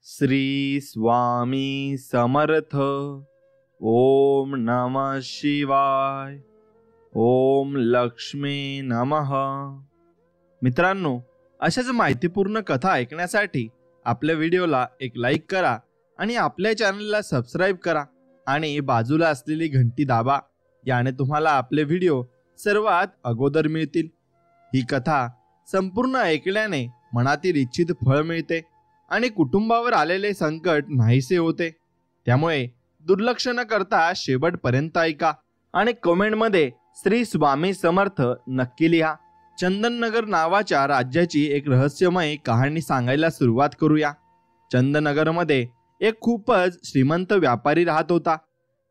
श्री स्वामी समर्थ। ओम नमः शिवाय। ओम लक्ष्मी नमः। मित्रांनो, अशाच माहितीपूर्ण कथा ऐकण्यासाठी आपल्या व्हिडिओला एक लाईक करा आणि आपल्या चॅनलला सबस्क्राईब करा आणि बाजूला असलेली घंटी दाबा। याने तुम्हाला आपले व्हिडिओ सर्वात अगोदर मिळतील। ही कथा संपूर्ण ऐकल्याने मनातील इच्छित फळ मिळते आणि कुटुंबावर आलेले संकट नाहीसे होते। त्यामुळे दुर्लक्ष न करता शेवटपर्यंत ऐका आणि कमेंटमध्ये श्री स्वामी समर्थ नक्की लिहा। चंदननगर नावाच्या राज्याची एक रहस्यमय कहाणी सांगायला सुरुवात करूया। चंदननगरमध्ये एक खूपच श्रीमंत व्यापारी राहत होता।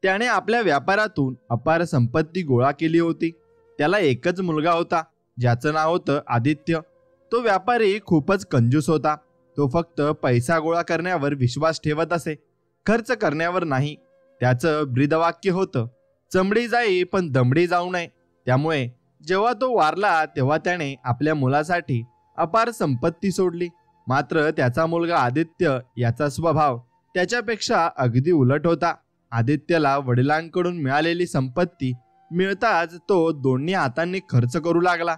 त्याने आपल्या व्यापारातून अपार संपत्ती गोळा केली होती। त्याला एकच मुलगा होता, ज्याचं नाव होतं आदित्य। तो व्यापारी खूपच कंजूस होता। तो फक्त पैसा गोळा करण्यावर विश्वास ठेवत असे, खर्च करण्यावर नाही। त्याचं ब्रीदवाक्य होतं, चमडी जाई पण दमडी जाऊ नये। त्यामुळे जेव्हा तो वारला तेव्हा त्याने आपल्या मुलासाठी अपार संपत्ती सोडली। मात्र त्याचा मुलगा आदित्य याचा स्वभाव त्याच्यापेक्षा अगदी उलट होता। आदित्यला वडिलांकडून मिळालेली संपत्ती मिळताच तो दोन्ही हातांनी खर्च करू लागला।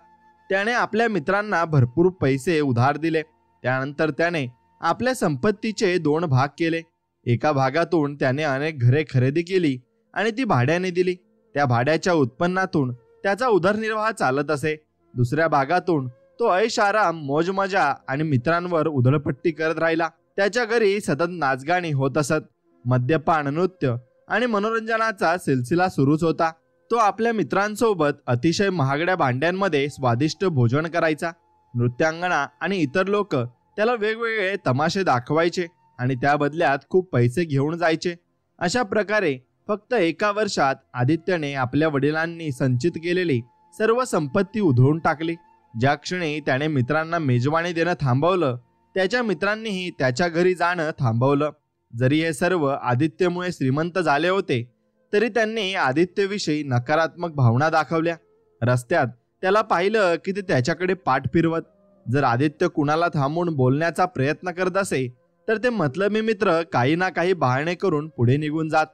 त्याने आपल्या मित्रांना भरपूर पैसे उधार दिले। त्यानंतर त्याने आपल्या संपत्तीचे 2 भाग केले। एका भागातून त्याने अनेक घरे खरेदी केली आणि ती भाड्याने दिली। त्या भाड्याच्या उत्पन्नातून त्याचा उदरनिर्वाह चालत असे। दुसऱ्या भागातून तो ऐश-आराम, मौज-मजा आणि मित्रांवर उधळपट्टी करत राहिला। त्याच्या घरी सतत नाचगाणी होत असत। मद्यपान, नृत्य आणि मनोरंजनाचा सिलसिला सुरूच होता। तो आपल्या मित्रांसोबत अतिशय महागड्या भांड्यांमध्ये स्वादिष्ट भोजन करायचा। नृत्यांगना आणि इतर लोक त्याला वेगवेगळे तमाशे दाखवायचे आणि त्या बदल्यात खूप पैसे घेऊन जायचे। अशा प्रकारे फक्त एका वर्षात आदित्यने आपल्या वडिलांनी संचित केलेली सर्व संपत्ती उधळून टाकली। ज्या क्षणी त्याने मित्रांना मेजवानी देणं थांबवलं, त्याच्या मित्रांनीही त्याच्या घरी जाणं थांबवलं। जरी हे सर्व आदित्यमुळे श्रीमंत झाले होते, तरी त्यांनी आदित्यविषयी नकारात्मक भावना दाखवल्या। रस्त्यात त्याला पाहिलं की ते त्याच्याकडे पाठ फिरवत। जर आदित्य कुणाला थांबून बोलण्याचा प्रयत्न करत असे, तर ते मतलबी मित्र काही ना काही बहाणे करून पुढे निघून जात।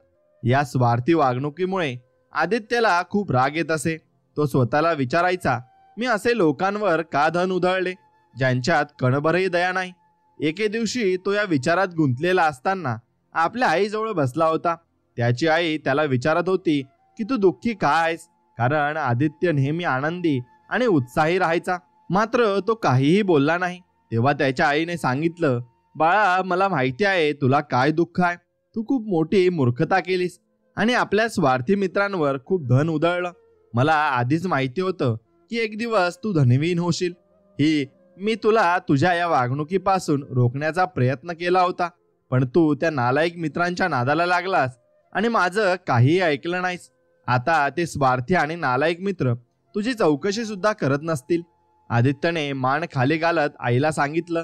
या स्वार्थी वागणुकीमुळे आदित्यला खूप राग येत असे। तो स्वतःला विचारायचा, मी असे लोकांवर का धन उधळले, ज्यांच्यात कणभरही दया नाही। एके दिवशी तो या विचारात गुंतलेला असताना आपल्या आईजवळ बसला होता। त्याची आई त्याला विचारत होती की तू दुःखी का आहेस, कारण आदित्य नेहमी आनंदी आणि उत्साही राहायचा। मात्र तो काहीही बोलला नाही। तेव्हा त्याच्या आईने सांगितलं, बाळा, मला माहिती आहे तुला काय दुःख आहे। तू खूप मोठी मूर्खता केलीस आणि आपल्या स्वार्थी मित्रांवर खूप धन उधळलं। मला आधीच माहिती होतं की एक दिवस तू धनवान होशील। मी तुला तुझ्या या वागणुकीपासून रोखण्याचा प्रयत्न केला होता, पण तू त्या नालायक मित्रांच्या नादाला लागलास आणि माझं काहीही ऐकलं नाहीस। आता ते स्वार्थी आणि नालायक मित्र तुझी चौकशी सुद्धा करत नसतील। आदित्यने मान खाली घालत आईला सांगितलं,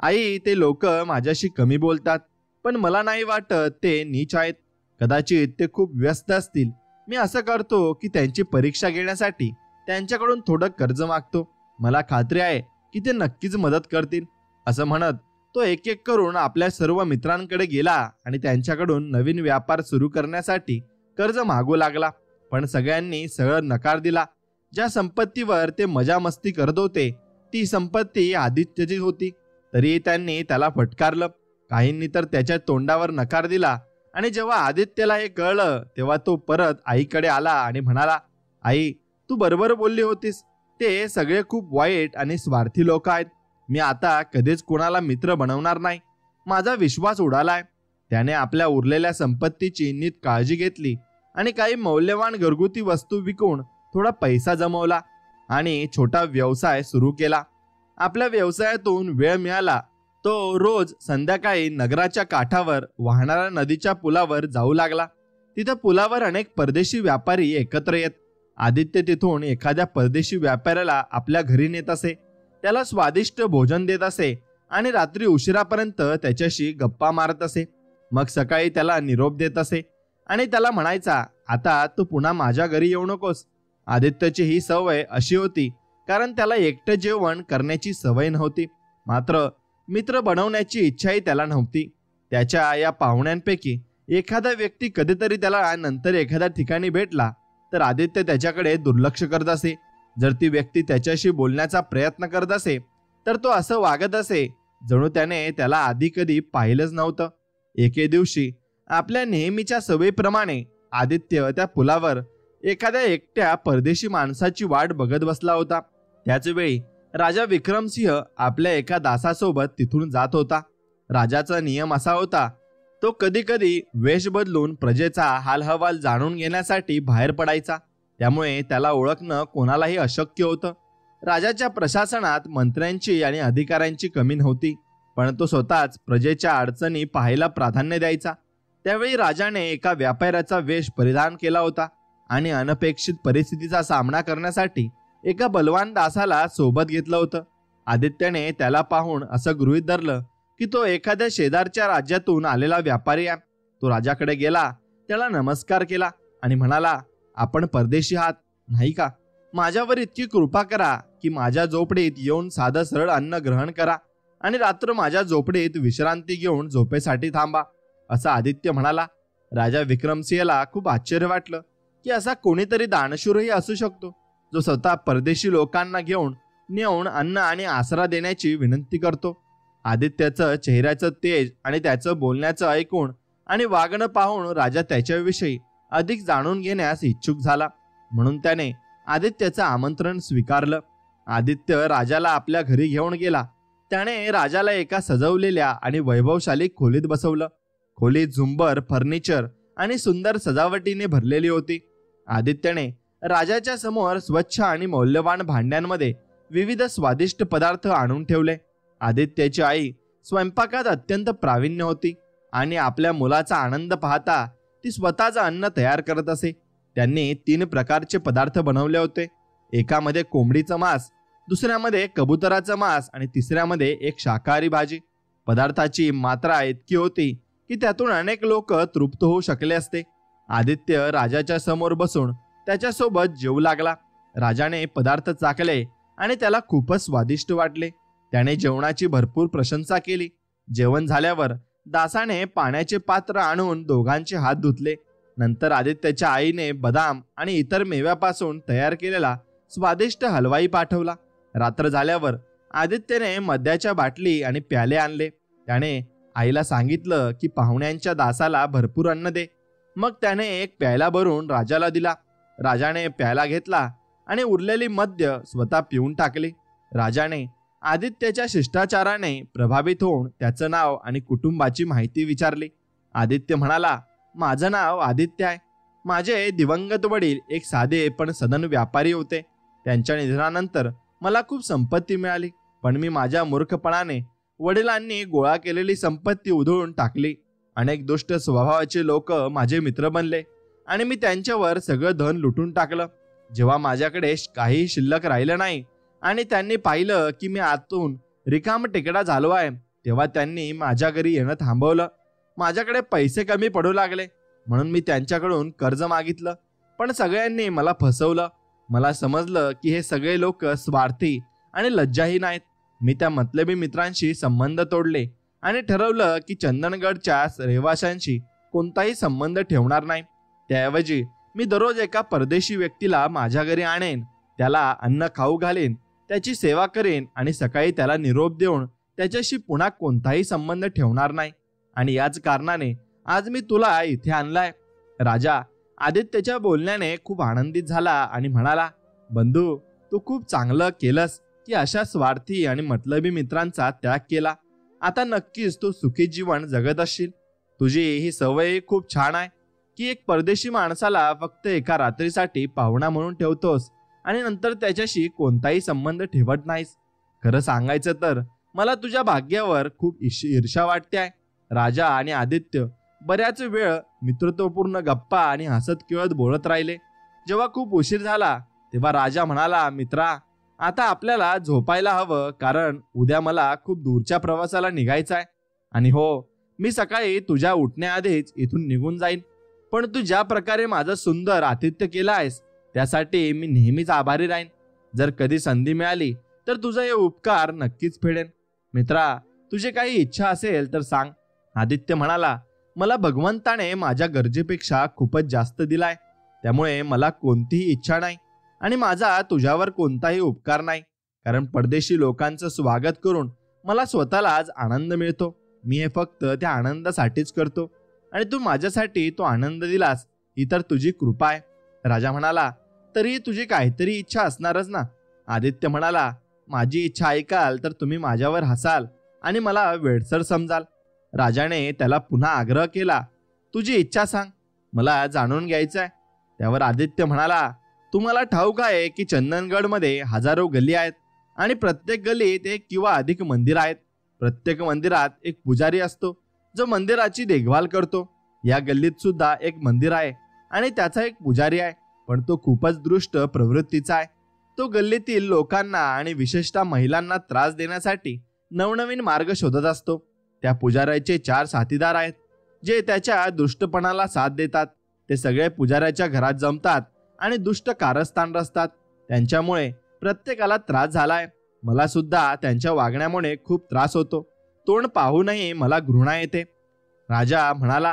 आई, ते लोक माझ्याशी कमी बोलतात, पण मला नाही वाटत ते नीच आहेत। कदाचित ते खूप व्यस्त असतील। मी असं करतो की त्यांची परीक्षा घेण्यासाठी त्यांच्याकडून थोडं कर्ज मागतो। मला खात्री आहे की ते नक्कीच मदत करतील। असं म्हणत तो एक एक करून आपल्या सर्व मित्रांकडे गेला आणि त्यांच्याकडून नवीन व्यापार सुरू करण्यासाठी कर्ज मागू लागला। पण सगळ्यांनी सरळ नकार दिला। ज्या संपत्तीवर ते मजा मस्ती करत होते, ती संपत्ती आदित्यची होती। तरी त्यांनी त्याला फटकारलं। काहींनी तर त्याच्या तोंडावर नकार दिला आणि जेव्हा आदित्यला हे कळलं, तेव्हा तो परत आईकडे आला आणि म्हणाला, आई, तू बरोबर बोलली होतीस। ते सगळे खूप वाईट आणि स्वार्थी लोक आहेत। मी आता कधीच कोणाला मित्र बनवणार नाही। माझा विश्वास उडालाय। त्याने आपल्या उरलेल्या संपत्तीची नीट काळजी घेतली आणि काही मौल्यवान घरगुती वस्तू विकून थोडा पैसा जमवला आणि छोटा व्यवसाय सुरू केला। आपल्या व्यवसायातून वेळ मिळाला तो रोज संध्याकाळी नगराच्या काठावर वाहणाऱ्या नदीच्या पुलावर जाऊ लागला। तिथे पुलावर अनेक परदेशी व्यापारी एकत्र येत। आदित्य तिथून एखाद्या परदेशी व्यापाऱ्याला आपल्या घरी नेत असे, त्याला स्वादिष्ट भोजन देत असे आणि रात्री उशिरापर्यंत त्याच्याशी गप्पा मारत असे। मग सकाळी त्याला निरोप देत असे आणि त्याला म्हणायचा, आता तू पुन्हा माझ्या घरी येऊ नकोस। आदित्यची ही सवय अशी होती कारण त्याला एकटं जेवण करण्याची सवय नव्हती। मात्र मित्र बनवण्याची इच्छाही त्याला नव्हती. त्याच्या या पाहुण्यांपैकी एखादा व्यक्ती कधीतरी त्याला नंतर एखाद्या ठिकाणी भेटला तर आदित्य त्याच्याकडे दुर्लक्ष करत असे. जर ती व्यक्ती त्याच्याशी बोलण्याचा प्रयत्न करत असे तर तो असं वागत असे जणू त्याने त्याला आधी कधी पाहिलंच नव्हतं. एके दिवशी आपल्या नेहमीच्या सवयीप्रमाणे आदित्य त्या पुलावर एखाद्या एकट्या परदेशी माणसाची वाट बघत बसला होता. त्याच वेळी राजा विक्रमसिंह आपल्या एका दासासोबत तिथून जात होता. राजाचा नियम असा होता, तो कधी कधी वेश बदलून प्रजेचा हालहवाल जाणून घेण्यासाठी बाहेर पडायचा. त्यामुळे त्याला ओळखणं कोणालाही अशक्य होतं. राजाच्या प्रशासनात मंत्र्यांची आणि अधिकाऱ्यांची कमी नव्हती, पण तो स्वतःच प्रजेच्या अडचणी पाहायला प्राधान्य द्यायचा. त्यावेळी राजाने एका व्यापाऱ्याचा वेश परिधान केला होता आणि अनपेक्षित परिस्थितीचा सामना करण्यासाठी एका बलवान दासाला सोबत घेतलं होतं. आदित्यने त्याला पाहून असं गृहीत धरलं की तो एखाद्या शेजारच्या राज्यातून आलेला व्यापारी आहे. तो राजाकडे गेला, त्याला नमस्कार केला आणि म्हणाला, आपण परदेशी आहात नाही का? माझ्यावर इतकी कृपा करा की माझ्या झोपडीत येऊन साधं सरळ अन्न ग्रहण करा आणि रात्र माझ्या झोपडीत विश्रांती घेऊन झोपेसाठी थांबा, असं आदित्य म्हणाला. राजा विक्रमसिंहला खूप आश्चर्य वाटलं की असा कोणीतरी दानशूरही असू शकतो जो स्वतः परदेशी लोकांना नेऊन अन्न आणि आसरा देण्याची विनंती करतो. आदित्यचं चेहऱ्याचं तेज आणि त्याचं बोलण्याचं ऐकून आणि वागणं पाहून राजा त्याच्याविषयी अधिक जाणून घेण्यास इच्छुक झाला. म्हणून त्याने आदित्यचं आमंत्रण स्वीकारलं. आदित्य राजाला आपल्या घरी घेऊन गेला. त्याने राजाला एका सजवलेल्या आणि वैभवशाली खोलीत बसवलं. खोली झुंबर, फर्निचर आणि सुंदर सजावटीने भरलेली होती. आदित्यने राजाच्या समोर स्वच्छ आणि मौल्यवान भांड्यांमध्ये विविध स्वादिष्ट पदार्थ आणून ठेवले. आदित्यची आई स्वयंपाकात अत्यंत प्रावीण्य होती आणि आपल्या मुलाचा आनंद पाहता ती स्वतःचं अन्न तयार करत असे. त्यांनी 3 प्रकारचे पदार्थ बनवले होते. एकामध्ये कोंबडीचं मांस, दुसऱ्यामध्ये कबुतराचं मांस आणि तिसऱ्यामध्ये एक शाकाहारी भाजी. पदार्थाची मात्रा इतकी होती की त्यातून अनेक लोक तृप्त होऊ शकले असते. आदित्य राजाच्या समोर बसून त्याच्यासोबत जेवू लागला. राजाने पदार्थ चाखले आणि त्याला खूपच स्वादिष्ट वाटले. त्याने जेवणाची भरपूर प्रशंसा केली. जेवण झाल्यावर दासाने पाण्याचे पात्र आणून दोघांचे हात धुतले. नंतर आदित्यच्या आईने बदाम आणि इतर मेव्यापासून तयार केलेला स्वादिष्ट हलवाई पाठवला. रात्र झाल्यावर आदित्यने मद्याच्या बाटली आणि प्याले आणले. त्याने आईला सांगितलं की पाहुण्यांच्या दासाला भरपूर अन्न दे. मग त्याने एक प्याला भरून राजाला दिला. राजाने प्याला घेतला आणि उरलेली मद्य स्वतः पिऊन टाकली. राजाने आदित्यच्या शिष्टाचाराने प्रभावित होऊन त्याचं नाव आणि कुटुंबाची माहिती विचारली. आदित्य म्हणाला, माझं नाव आदित्य आहे. माझे दिवंगत वडील एक साधे पण सधन व्यापारी होते. त्यांच्या निधनानंतर मला खूप संपत्ती मिळाली, पण मी माझ्या मूर्खपणाने वडिलांनी गोळा केलेली संपत्ती उधळून टाकली. अनेक दुष्ट स्वभावाचे लोक माझे मित्र बनले आणि मी त्यांच्यावर सगळं धन लुटून टाकलं. जेव्हा माझ्याकडे काही शिल्लक राहिलं नाही आणि त्यांनी पाहिलं की मी आतून रिकाम टेकडा झालो आहे, तेव्हा त्यांनी माझ्या घरी येणं थांबवलं. माझ्याकडे पैसे कमी पडू लागले म्हणून मी त्यांच्याकडून कर्ज मागितलं, पण सगळ्यांनी मला फसवलं. मला समजलं की हे सगळे लोक स्वार्थी आणि लज्जाही नाहीत. मी त्या मतलबी मित्रांशी संबंध तोडले आणि ठरवलं की चंदनगडच्या रहिवाशांशी कोणताही संबंध ठेवणार नाही. त्याऐवजी मी दररोज एका परदेशी व्यक्तीला माझ्या घरी आणेन, त्याला अन्न खाऊ घालेन, त्याची सेवा करेन आणि सकाळी त्याला निरोप देऊन त्याच्याशी पुन्हा कोणताही संबंध ठेवणार नाही. आणि याच कारणाने आज मी तुला इथे आणलाय. राजा आदित्यच्या बोलण्याने खूप आनंदित झाला आणि म्हणाला, बंधू, तू खूप चांगलं केलंस की अशा स्वार्थी आणि मतलबी मित्रांचा त्याग केला. आता नक्कीच तू सुखी जीवन जगत असशील. तुझी ही सवय खूप छान आहे की एक परदेशी माणसाला फक्त एका रात्रीसाठी पाहुणा म्हणून ठेवतोस आणि नंतर त्याच्याशी कोणताही संबंध ठेवत नाहीस. खरं सांगायचं तर मला तुझ्या भाग्यावर खूप ईर्ष्या वाटते आहे. राजा आणि आदित्य बऱ्याच वेळ मित्रत्वपूर्ण गप्पा आणि हसत खेळत बोलत राहिले. जेव्हा खूप उशीर झाला तेव्हा राजा म्हणाला, मित्रा, आता आपल्याला झोपायला हवं, कारण उद्या मला खूप दूरच्या प्रवासाला निघायचं आहे. आणि हो, मी सकाळी तुझ्या उठण्याआधीच इथून निघून जाईन. पण तू ज्या प्रकारे माझं सुंदर आतिथ्य केलं आहेस त्यासाठी मी नेहमीच आभारी राहीन. जर कधी संधी मिळाली तर तुझा हे उपकार नक्कीच फेडेन. मित्रा, तुझी काही इच्छा असेल तर सांग. आदित्य म्हणाला, मला भगवंताने माझ्या गरजेपेक्षा खूपच जास्त दिलाय, त्यामुळे मला कोणतीही इच्छा नाही आणि माझा तुझ्यावर कोणताही उपकार नाही. कारण परदेशी लोकांचं स्वागत करून मला स्वतःलाच आनंद मिळतो. मी हे फक्त त्या आनंदासाठीच करतो आणि तू माझ्यासाठी तो आनंद दिलास ही तर तुझी कृपा आहे. राजा म्हणाला, तरी तुझी काहीतरी इच्छा असणारच ना. आदित्य म्हणाला, माझी इच्छा ऐकाल तर तुम्ही माझ्यावर हसाल आणि मला वेडसर समजाल. राजाने त्याला पुन्हा आग्रह केला, तुझी इच्छा सांग, मला जाणून घ्यायचं आहे. त्यावर आदित्य म्हणाला, तुम्हाला ठाऊक आहे की चंदनगडमध्ये हजारो गल्ली आहेत आणि प्रत्येक गल्लीत एक किंवा अधिक मंदिर आहेत. प्रत्येक मंदिरात एक पुजारी असतो जो मंदिराची देखभाल करतो. या गल्लीत सुद्धा एक मंदिर आहे आणि त्याचा एक पुजारी आहे, पण तो खूपच दृष्ट प्रवृत्तीचा आहे. तो गल्लीतील लोकांना आणि विशेषतः महिलांना त्रास देण्यासाठी नवनवीन मार्ग शोधत असतो. त्या पुजाऱ्याचे 4 साथीदार आहेत जे त्याच्या दुष्टपणाला साथ देतात. ते सगळे पुजाऱ्याच्या घरात जमतात आणि दुष्ट कारस्थान रचतात. त्यांच्यामुळे प्रत्येकाला त्रास झालाय. मला सुद्धा त्यांच्या वागण्यामुळे खूप त्रास होतो. तोंड पाहूनही मला घृणा येते. राजा म्हणाला,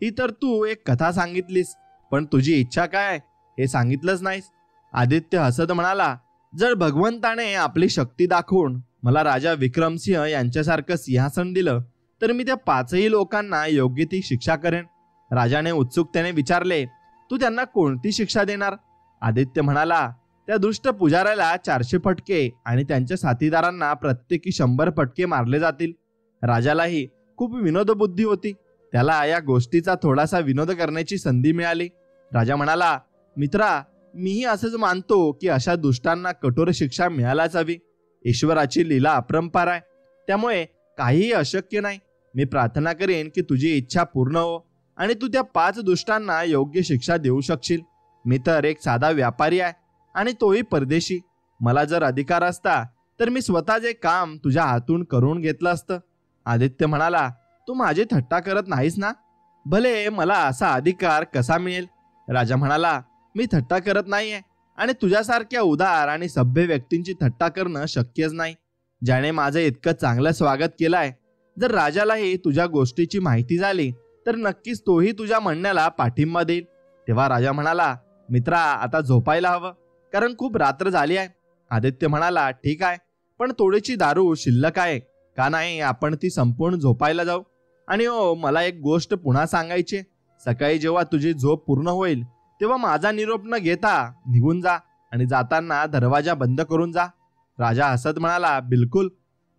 ही तर तू एक कथा सांगितलीस, पण तुझी इच्छा काय हे सांगितलंच नाहीस. आदित्य हसत म्हणाला, जर भगवंताने आपली शक्ती दाखवून मला राजा विक्रमसिंह यांच्यासारखं सिंहासन दिलं तर मी त्या 5ही लोकांना योग्य ती शिक्षा करेन. राजाने उत्सुकतेने विचारले, तू त्यांना कोणती शिक्षा देणार? आदित्य म्हणाला, त्या दुष्ट पुजाऱ्याला 400 फटके आणि त्यांच्या साथीदारांना प्रत्येकी 100 फटके मारले जातील. राजालाही खूप विनोदबुद्धी होती. त्याला या गोष्टीचा थोडासा विनोद करण्याची संधी मिळाली. राजा म्हणाला, मित्रा, मीही असंच मानतो की अशा दुष्टांना कठोर शिक्षा मिळायलाच हवी. ईश्वराची लीला अपरंपार आहे, त्यामुळे काहीही अशक्य नाही. मी प्रार्थना करेन की तुझी इच्छा पूर्ण हो आणि तू त्या 5 दुष्टांना योग्य शिक्षा देऊ शकशील. मी तर एक साधा व्यापारी आहे आणि तोही परदेशी. मला जर अधिकार असता तर मी स्वतःच एक काम तुझ्या हातून करून घेतलं असतं. आदित्य म्हणाला, तू माझी थट्टा करत नाहीस ना? भले मला असा अधिकार कसा मिळेल? राजा म्हणाला, मी थट्टा करत नाहीये आणि तुझ्यासारख्या उदार आणि सभ्य व्यक्तींची थट्टा करणं शक्यच नाही, ज्याने माझं इतकं चांगलं स्वागत केलंय. जर राजालाही तुझ्या गोष्टीची माहिती झाली तर नक्कीच तोही तुझ्या म्हणण्याला पाठिंबा देईल. तेव्हा राजा म्हणाला, मित्रा, आता झोपायला हवं, कारण खूप रात्र झाली आहे. आदित्य म्हणाला, ठीक आहे, पण थोडीशी दारू शिल्लक आहे का नाही, आपण ती संपूर्ण झोपायला जाऊ. आणि मला एक गोष्ट पुन्हा सांगायची. सकाळी जेव्हा तुझी झोप पूर्ण होईल तेव्हा माझा निरोप न घेता निघून जा आणि जाताना दरवाजा बंद करून जा. राजा हसत म्हणाला, बिलकुल,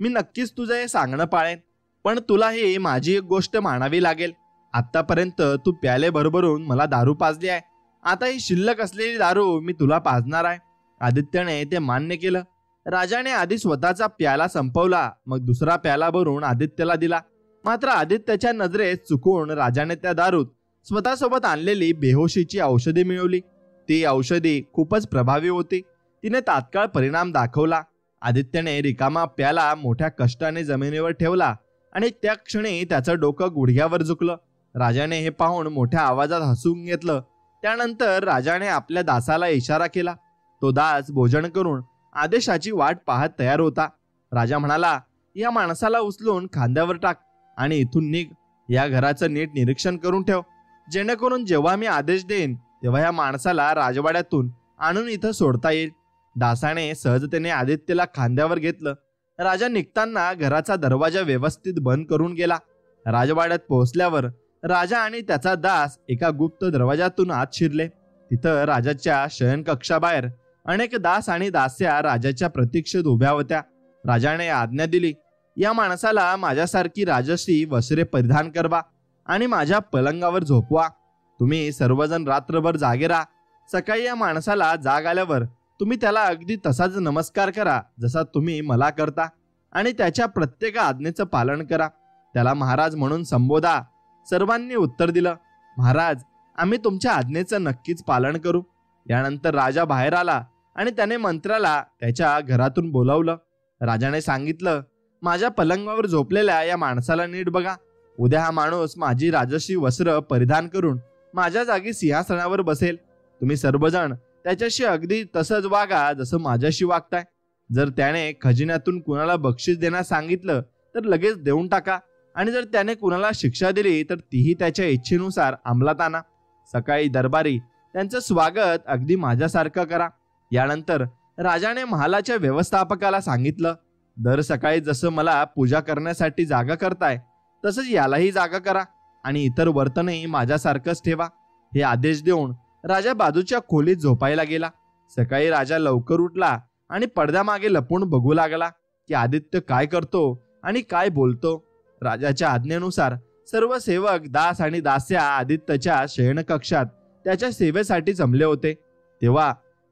मी नक्कीच तुझं हे सांगणं पाळेन, पण तुलाही माझी एक गोष्ट मानावी लागेल. आतापर्यंत तू प्याले भरभरून मला दारू पाजली आहे, आता ही शिल्लक असलेली दारू मी तुला पाजणार आहे. आदित्यने ते मान्य केलं. राजाने आधी स्वतःचा प्याला संपवला, मग दुसरा प्याला भरून आदित्यला दिला. मात्र आदित्यच्या नजरेत चुकून राजाने त्या दारूत स्वतःसोबत आणलेली बेहोशीची औषधी मिळवली. ती औषधी खूपच प्रभावी होती. तिने तात्काळ परिणाम दाखवला. आदित्यने रिकामा प्याला मोठ्या कष्टाने जमिनीवर ठेवला आणि त्या क्षणी त्याचं डोकं गुडघ्यावर झुकलं. राजाने हे पाहून मोठ्या आवाजात हसून घेतलं. त्यानंतर राजाने आपल्या दासाला इशारा केला. तो दास भोजन करून आदेशाची वाट पाहत तयार होता. राजा म्हणाला, या माणसाला उचलून खांद्यावर टाक आणि इथून निघ. या घराचं नीट निरीक्षण करून ठेव, जेणेकरून जेव्हा मी आदेश देईन तेव्हा या माणसाला राजवाड्यातून आणून इथं सोडता येईल. दासाने सहजतेने आदित्यला खांद्यावर घेतलं. राजा निघताना घराचा दरवाजा व्यवस्थित बंद करून गेला. राजवाड्यात पोहोचल्यावर राजा आणि त्याचा दास एका गुप्त दरवाजातून आत शिरले. तिथं राजाच्या शयनकक्षाबाहेर अनेक दास आणि दास्या राजाच्या प्रतीक्षेत उभ्या होत्या. राजाने आज्ञा दिली, या माणसाला माझ्यासारखी राजसी वस्त्रे परिधान करवा आणि माझ्या पलंगावर झोपवा. तुम्ही सर्वजण रात्रभर जागे राहा. सकाळी या माणसाला जाग आल्यावर तुम्ही त्याला अगदी तसाच नमस्कार करा जसा तुम्ही मला करता आणि त्याच्या प्रत्येक आज्ञेचं पालन करा. त्याला महाराज म्हणून संबोधा. सर्वांनी उत्तर दिलं, महाराज, आम्ही तुमच्या आज्ञेचं नक्कीच पालन करू. यानंतर राजा बाहेर आला आणि त्याने मंत्र्याला त्याच्या घरातून बोलावलं. राजाने सांगितलं, माझ्या पलंगावर झोपलेल्या या माणसाला नीट बघा. उद्या हा माणूस माझी राजसी वस्त्र परिधान करून माझ्या जागी सिंहासनावर बसेल. तुम्ही सर्वजण त्याच्याशी अगदी तसंच वागा जसं माझ्याशी वागताय. जर त्याने खजिन्यातून कुणाला बक्षीस देण्यास सांगितलं तर लगेच देऊन टाका, आणि जर त्याने कुणाला शिक्षा दिली तर तीही त्याच्या इच्छेनुसार अंमलात आणा. सकाळी दरबारी त्यांचं स्वागत अगदी माझ्यासारखं करा. यानंतर राजाने महालाच्या व्यवस्थापकाला सांगितलं, दर सकाळी जसं मला पूजा करण्यासाठी जागा करताय तसंच यालाही जागा करा आणि इतर वर्तनही माझ्यासारखंच ठेवा. हे आदेश देऊन राजा बाजूच्या खोलीत झोपायला गेला. सकाळी राजा लवकर उठला आणि पडद्यामागे लपून बघू लागला की आदित्य काय करतो आणि काय बोलतो. राजाच्या आज्ञेनुसार सर्व सेवक, दास आणि दास्या आदित्यच्या शयनकक्षात त्याच्या सेवेसाठी जमले होते.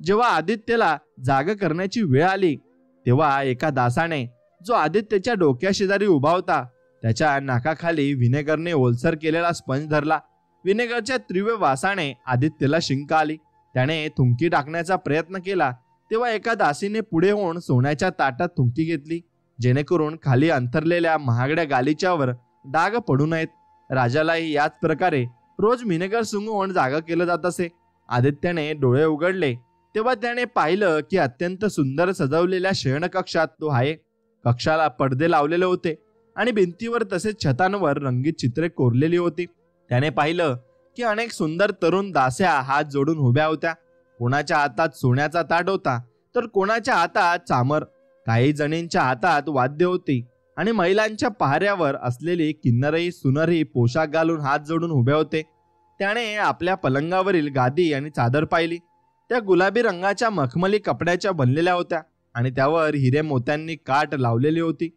जेव्हा आदित्यला जागा करण्याची वेळ आली तेव्हा एका दासाने, जो आदित्यच्या डोक्याशेजारी उभा होता, त्याच्या नाकाखाली व्हिनेगरने ओलसर केलेला स्पंज धरला. व्हिनेगरच्या तीव्र वासाने आदित्यला शिंक आली. त्याने थुंकी टाकण्याचा प्रयत्न केला तेव्हा एका दासीने पुढे होऊन सोन्याच्या ताटात थुंकी घेतली, जेणेकरून खाली अंथरलेल्या महागड्या गालिच्यावर डाग पडू नयेत. राजालाही याच प्रकारे रोज व्हिनेगर सुंगवून जागा केलं जात असे. आदित्यने डोळे उघडले तेव्हा त्याने पाहिलं की अत्यंत सुंदर सजवलेल्या शयनकक्षात तो आहे. कक्षाला पडदे लावलेले होते आणि भिंतीवर तसेच छतांवर रंगीत चित्रे कोरलेली होती. त्याने पाहिलं की अनेक सुंदर तरुण दास्या हात जोडून उभ्या होत्या. कोणाच्या हातात सोन्याचा ताट होता तर कोणाच्या हातात चामर. काही जणींच्या हातात वाद्य होती आणि महिलांच्या पहाऱ्यावर असलेली किन्नरही सुनरही पोशाख घालून हात जोडून उभे होते. त्याने आपल्या पलंगावरील गादी आणि चादर पाहिली. त्या गुलाबी रंगाच्या मखमली कपड्याच्या बनलेल्या होत्या आणि त्यावर हिरे मोत्यांनी काट लावलेली होती.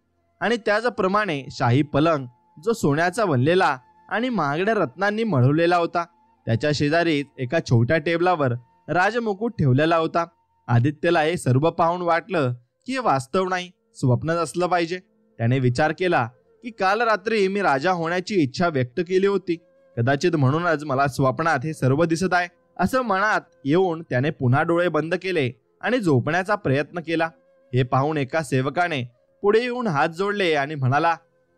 आणि त्याचप्रमाणे शाही पलंग, जो सोन्याचा बनलेला आणि महागड्या रत्नांनी मढवलेला होता. त्याच्या शेजारीच एका छोट्या टेबलावर राजमुकुट ठेवलेला होता. आदित्यला हे सर्व पाहून वाटलं की हे वास्तव नाही, स्वप्नच असलं पाहिजे. त्याने विचार केला की काल रात्री मी राजा होण्याची इच्छा व्यक्त केली होती, कदाचित म्हणूनच मला स्वप्नात हे सर्व दिसत आहे. असं मनात येऊन त्याने पुन्हा डोळे बंद केले आणि झोपण्याचा प्रयत्न केला. हे पाहून एका सेवकाने पुढे येऊन हात जोडले आणि म्हणाला,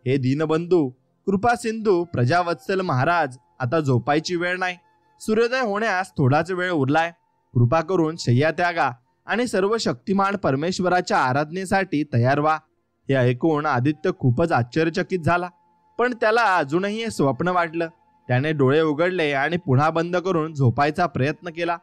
हे दीनबंधू, कृपा सिंधू, प्रजावत्सल महाराज, आता झोपायची वेळ नाही. सूर्योदय होण्यास थोडाच वेळ उरलाय. कृपा करून शय्या त्यागा आणि सर्व शक्तिमान परमेश्वराच्या आराधनेसाठी तयार व्हा. हे ऐकून आदित्य खूपच आश्चर्यचकित झाला, पण त्याला अजूनही हे स्वप्न वाटलं. त्याने डोळे उघडले आणि पुन्हा बंद करून झोपायचा प्रयत्न केला.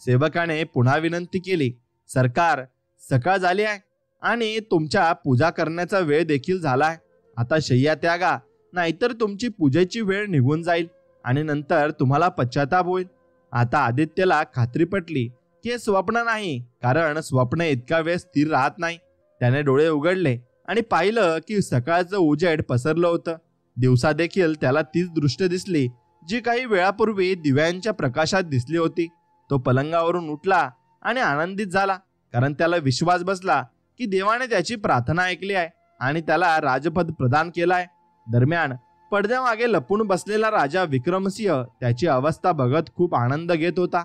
सेवकाने पुन्हा विनंती केली, सरकार, सकाळ झाली आहे आणि तुमच्या पूजा करण्याचा वेळ देखील झालाय. आता शय्या त्यागा, नाहीतर तुमची पूजेची वेळ निघून जाईल आणि नंतर तुम्हाला पश्चाताप होईल. आता आदित्यला खात्री पटली की हे स्वप्न नाही, कारण स्वप्न इतका वेळ स्थिर राहत नाही. त्याने डोळे उघडले आणि पाहिलं की सकाळचं उजेड पसरलं होतं. दिवसा देखील त्याला तीच दृश्य दिसली जी काही वेळापूर्वी दिव्यांच्या प्रकाशात दिसली होती. तो पलंगावरून उठला आणि आनंदित झाला, कारण त्याला विश्वास बसला की देवाने त्याची प्रार्थना ऐकली आहे आणि त्याला राजपद प्रदान केला आहे. दरम्यान पडद्यामागे लपून बसलेला राजा विक्रमसिंह त्याची अवस्था बघत खूप आनंद घेत होता.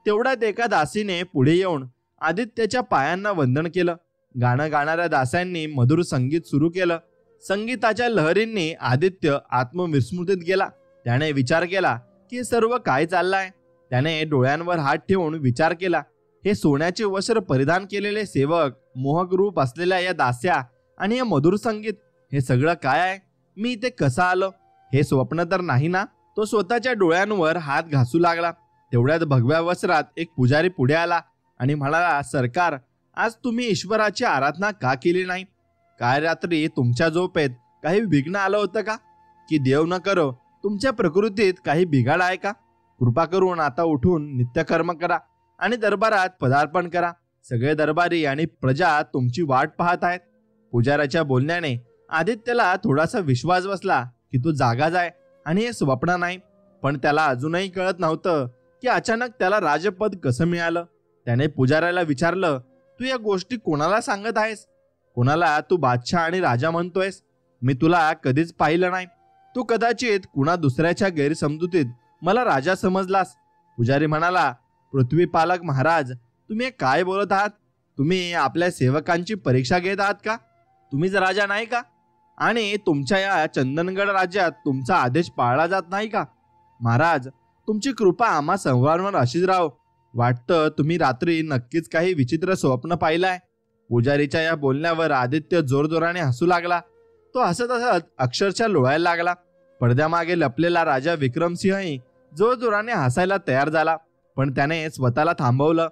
तेवढ्यात एका दासीने पुढे येऊन आदित्यच्या पायांना वंदन केलं. गाणं गाणाऱ्या दास्यांनी मधुर संगीत सुरू केलं. संगीताच्या लहरींनी आदित्य आत्मविस्मृतीत गेला. त्याने विचार केला की हे सर्व काय चाललंय. त्याने डोळ्यांवर हात ठेवून विचार केला, हे सोन्याचे वस्त्र परिधान केलेले सेवक, मोहक रूप असलेल्या या दास्या आणि हे मधुर संगीत, हे सगळं काय आहे? मी इथे कसा आलो? हे स्वप्न तर नाही ना? तो स्वतःच्या डोळ्यांवर हात घासू लागला. तेवढ्यात भगव्या वस्त्रात एक पुजारी पुढे आला आणि म्हणाला, सरकार, आज तुम्ही ईश्वराची आराधना का केली नाही? काय रात्री तुमच्या झोपेत काही विघ्न आलं होतं का? की देव न करो तुमच्या प्रकृतीत काही बिघाड आहे का? कृपा करून आता उठून नित्यकर्म करा आणि दरबारात पदार्पण करा. सगळे दरबारी आणि प्रजा तुमची वाट पाहत आहेत. पुजाऱ्याच्या बोलण्याने आदित्यला थोडासा विश्वास बसला की तो जागाच आहे आणि हे स्वप्न नाही. पण त्याला अजूनही कळत नव्हतं की अचानक त्याला राजपद कसं मिळालं. त्याने पुजाऱ्याला विचारलं, तू या गोष्टी कोणाला सांगत आहेस? कोणाला तू बादशाह आणि राजा म्हणतोयस? मी तुला कधीच पाहिलं नाही. तू कदाचित कुणा दुसऱ्याच्या गैरसमजुतीत मला राजा समजलास. पुजारी म्हणाला, पृथ्वी पालक महाराज, तुम्ही काय बोलत आहात? तुम्ही आपल्या सेवकांची परीक्षा घेत आहात का? तुम्हीच राजा नाही का? आणि तुमच्या या चंदनगड राज्यात तुमचा आदेश पाळला जात नाही का? महाराज, तुमची कृपा आम्हा सर्वांवर अशीच राहो. वाटतं तुम्ही रात्री नक्कीच काही विचित्र स्वप्न पाहिलंय. पुजारीच्या या बोलण्यावर आदित्य जोरजोराने हसू लागला. तो हसत हसत अक्षरशः लोळायला लागला. पडद्यामागे लपलेला राजा विक्रमसिंहही जोरजोराने हसायला तयार झाला, पण त्याने स्वतःला थांबवलं,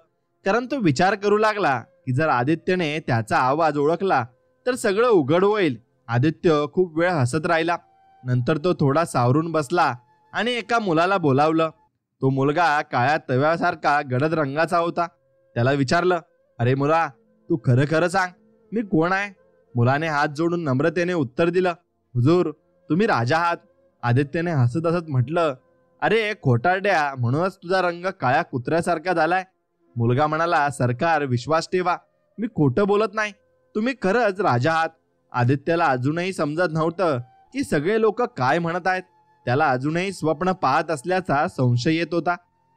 कारण तो विचार करू लागला की जर आदित्यने त्याचा आवाज ओळखला तर सगळं उघड होईल. आदित्य खूप वेळ हसत राहिला. नंतर तो थोडा सावरून बसला आणि एका मुलाला बोलावलं. तो मुलगा काळ्या तव्यासारखा गडद रंगाचा होता. त्याला विचारलं, अरे मुला, तू खरं खरं सांग, मी कोण आहे? मुलाने हात जोडून नम्रतेने उत्तर दिलं, हुजूर, तुम्ही राजा आहात. आदित्यने हसत हसत म्हटलं, अरे खोटारड्या, म्हणूनच तुझा रंग काळ्या कुत्र्यासारखा झालाय. मुलगा म्हणाला, सरकार, विश्वास ठेवा, मी खोटं बोलत नाही, तुम्ही खरंच राजा आहात. आदित्यला अजूनही समजत नव्हतं की सगळे लोक काय म्हणत आहेत. त्याला अजूनही स्वप्न पाहत असल्याचा संशय येत होता.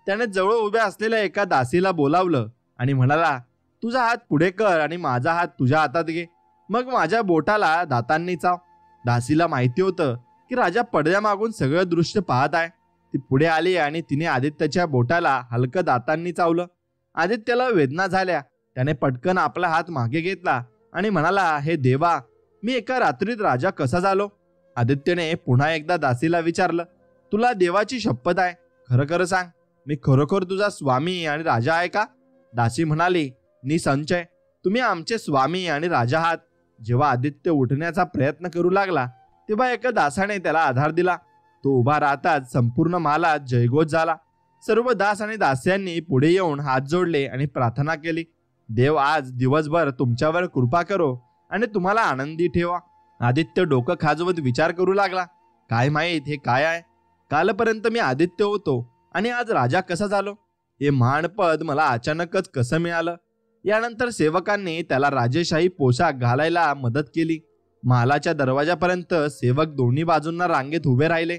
त्याने जवळ उभ्या असलेल्या एका दासीला बोलावलं आणि म्हणाला, तुझा हात पुढे कर आणि माझा हात तुझ्या हातात घे, मग माझ्या बोटाला दातांनी चाव. दासीला माहिती होतं की राजा पडद्यामागून सगळं दृश्य पाहत आहे. ती पुढे आली आणि तिने आदित्यच्या बोटाला हलकं दातांनी चावलं. आदित्यला वेदना झाल्या. त्याने पटकन आपला हात मागे घेतला आणि म्हणाला, हे देवा, मी एका रात्रीत राजा कसा झालो? आदित्यने पुन्हा एकदा दासीला विचारलं, तुला देवाची शपथ आहे, खरं खरं सांग, मी खरोखर तुझा स्वामी आणि राजा आहे का? दासी म्हणाली, निसंशय, तुम्ही आमचे स्वामी आणि राजा आहात. जेव्हा आदित्य उठण्याचा प्रयत्न करू लागला तेव्हा एका दासाने त्याला आधार दिला. तो उभा राहताच संपूर्ण महालात जयघोष झाला. सर्व दास आणि दास्यांनी पुढे येऊन हात जोडले आणि प्रार्थना केली, देव आज दिवसभर तुमच्यावर कृपा करो आणि तुम्हाला आनंदी ठेवा. आदित्य डोकं खाजवत विचार करू लागला, काय माहीत हे काय आहे? कालपर्यंत मी आदित्य होतो आणि आज राजा कसा झालो? हे महानपद मला अचानकच कसं मिळालं? यानंतर सेवकांनी त्याला राजेशाही पोशाख घालायला मदत केली. महालाच्या दरवाजापर्यंत सेवक दोन्ही बाजूंना रांगेत उभे राहिले.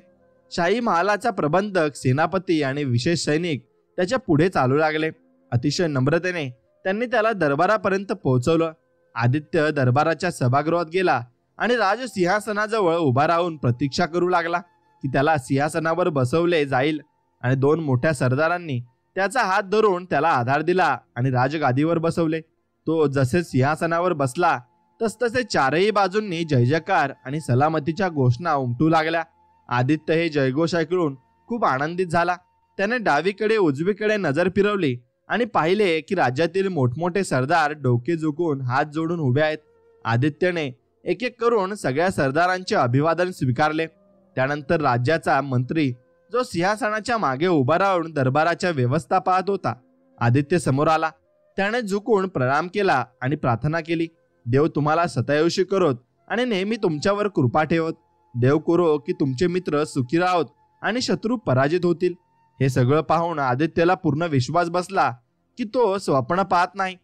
शाही महालाचा प्रबंधक, सेनापती आणि विशेष सैनिक त्याच्या पुढे चालू लागले. अतिशय नम्रतेने त्यांनी त्याला दरबारापर्यंत पोहोचवलं. आदित्य दरबाराच्या सभागृहात गेला आणि राजसिंहासनाजवळ उभा राहून प्रतीक्षा करू लागला की त्याला सिंहासनावर बसवले जाईल. आणि दोन मोठ्या सरदारांनी त्याचा हात धरून त्याला आधार दिला आणि राजगादीवर बसवले. तो जसे सिंहासनावर बसला तसतसे चारही बाजूंनी जय जयकार आणि सलामतीच्या घोषणा उमटू लागल्या. आदित्य हे जयघोष ऐकून खूप आनंदित झाला. त्याने डावीकडे उजवीकडे नजर फिरवली आणि पाहिले की राज्यातील मोठमोठे सरदार डोके झुकून हात जोडून उभे आहेत. आदित्यने एक एक करून सगळ्या सरदारांचे अभिवादन स्वीकारले. त्यानंतर राज्याचा मंत्री, जो सिंहासनाच्या मागे उभा राहून दरबाराच्या व्यवस्था पाहत होता, आदित्य समोर आला. त्याने झुकून प्रणाम केला आणि प्रार्थना केली, देव तुम्हाला सतायुषी करोत आणि नेहमी तुमच्यावर कृपा ठेवत. देव करो की तुमचे मित्र सुखी राहोत आणि शत्रू पराजित होतील. हे सगळं पाहून आदित्यला पूर्ण विश्वास बसला की तो स्वप्न पाहत नाही,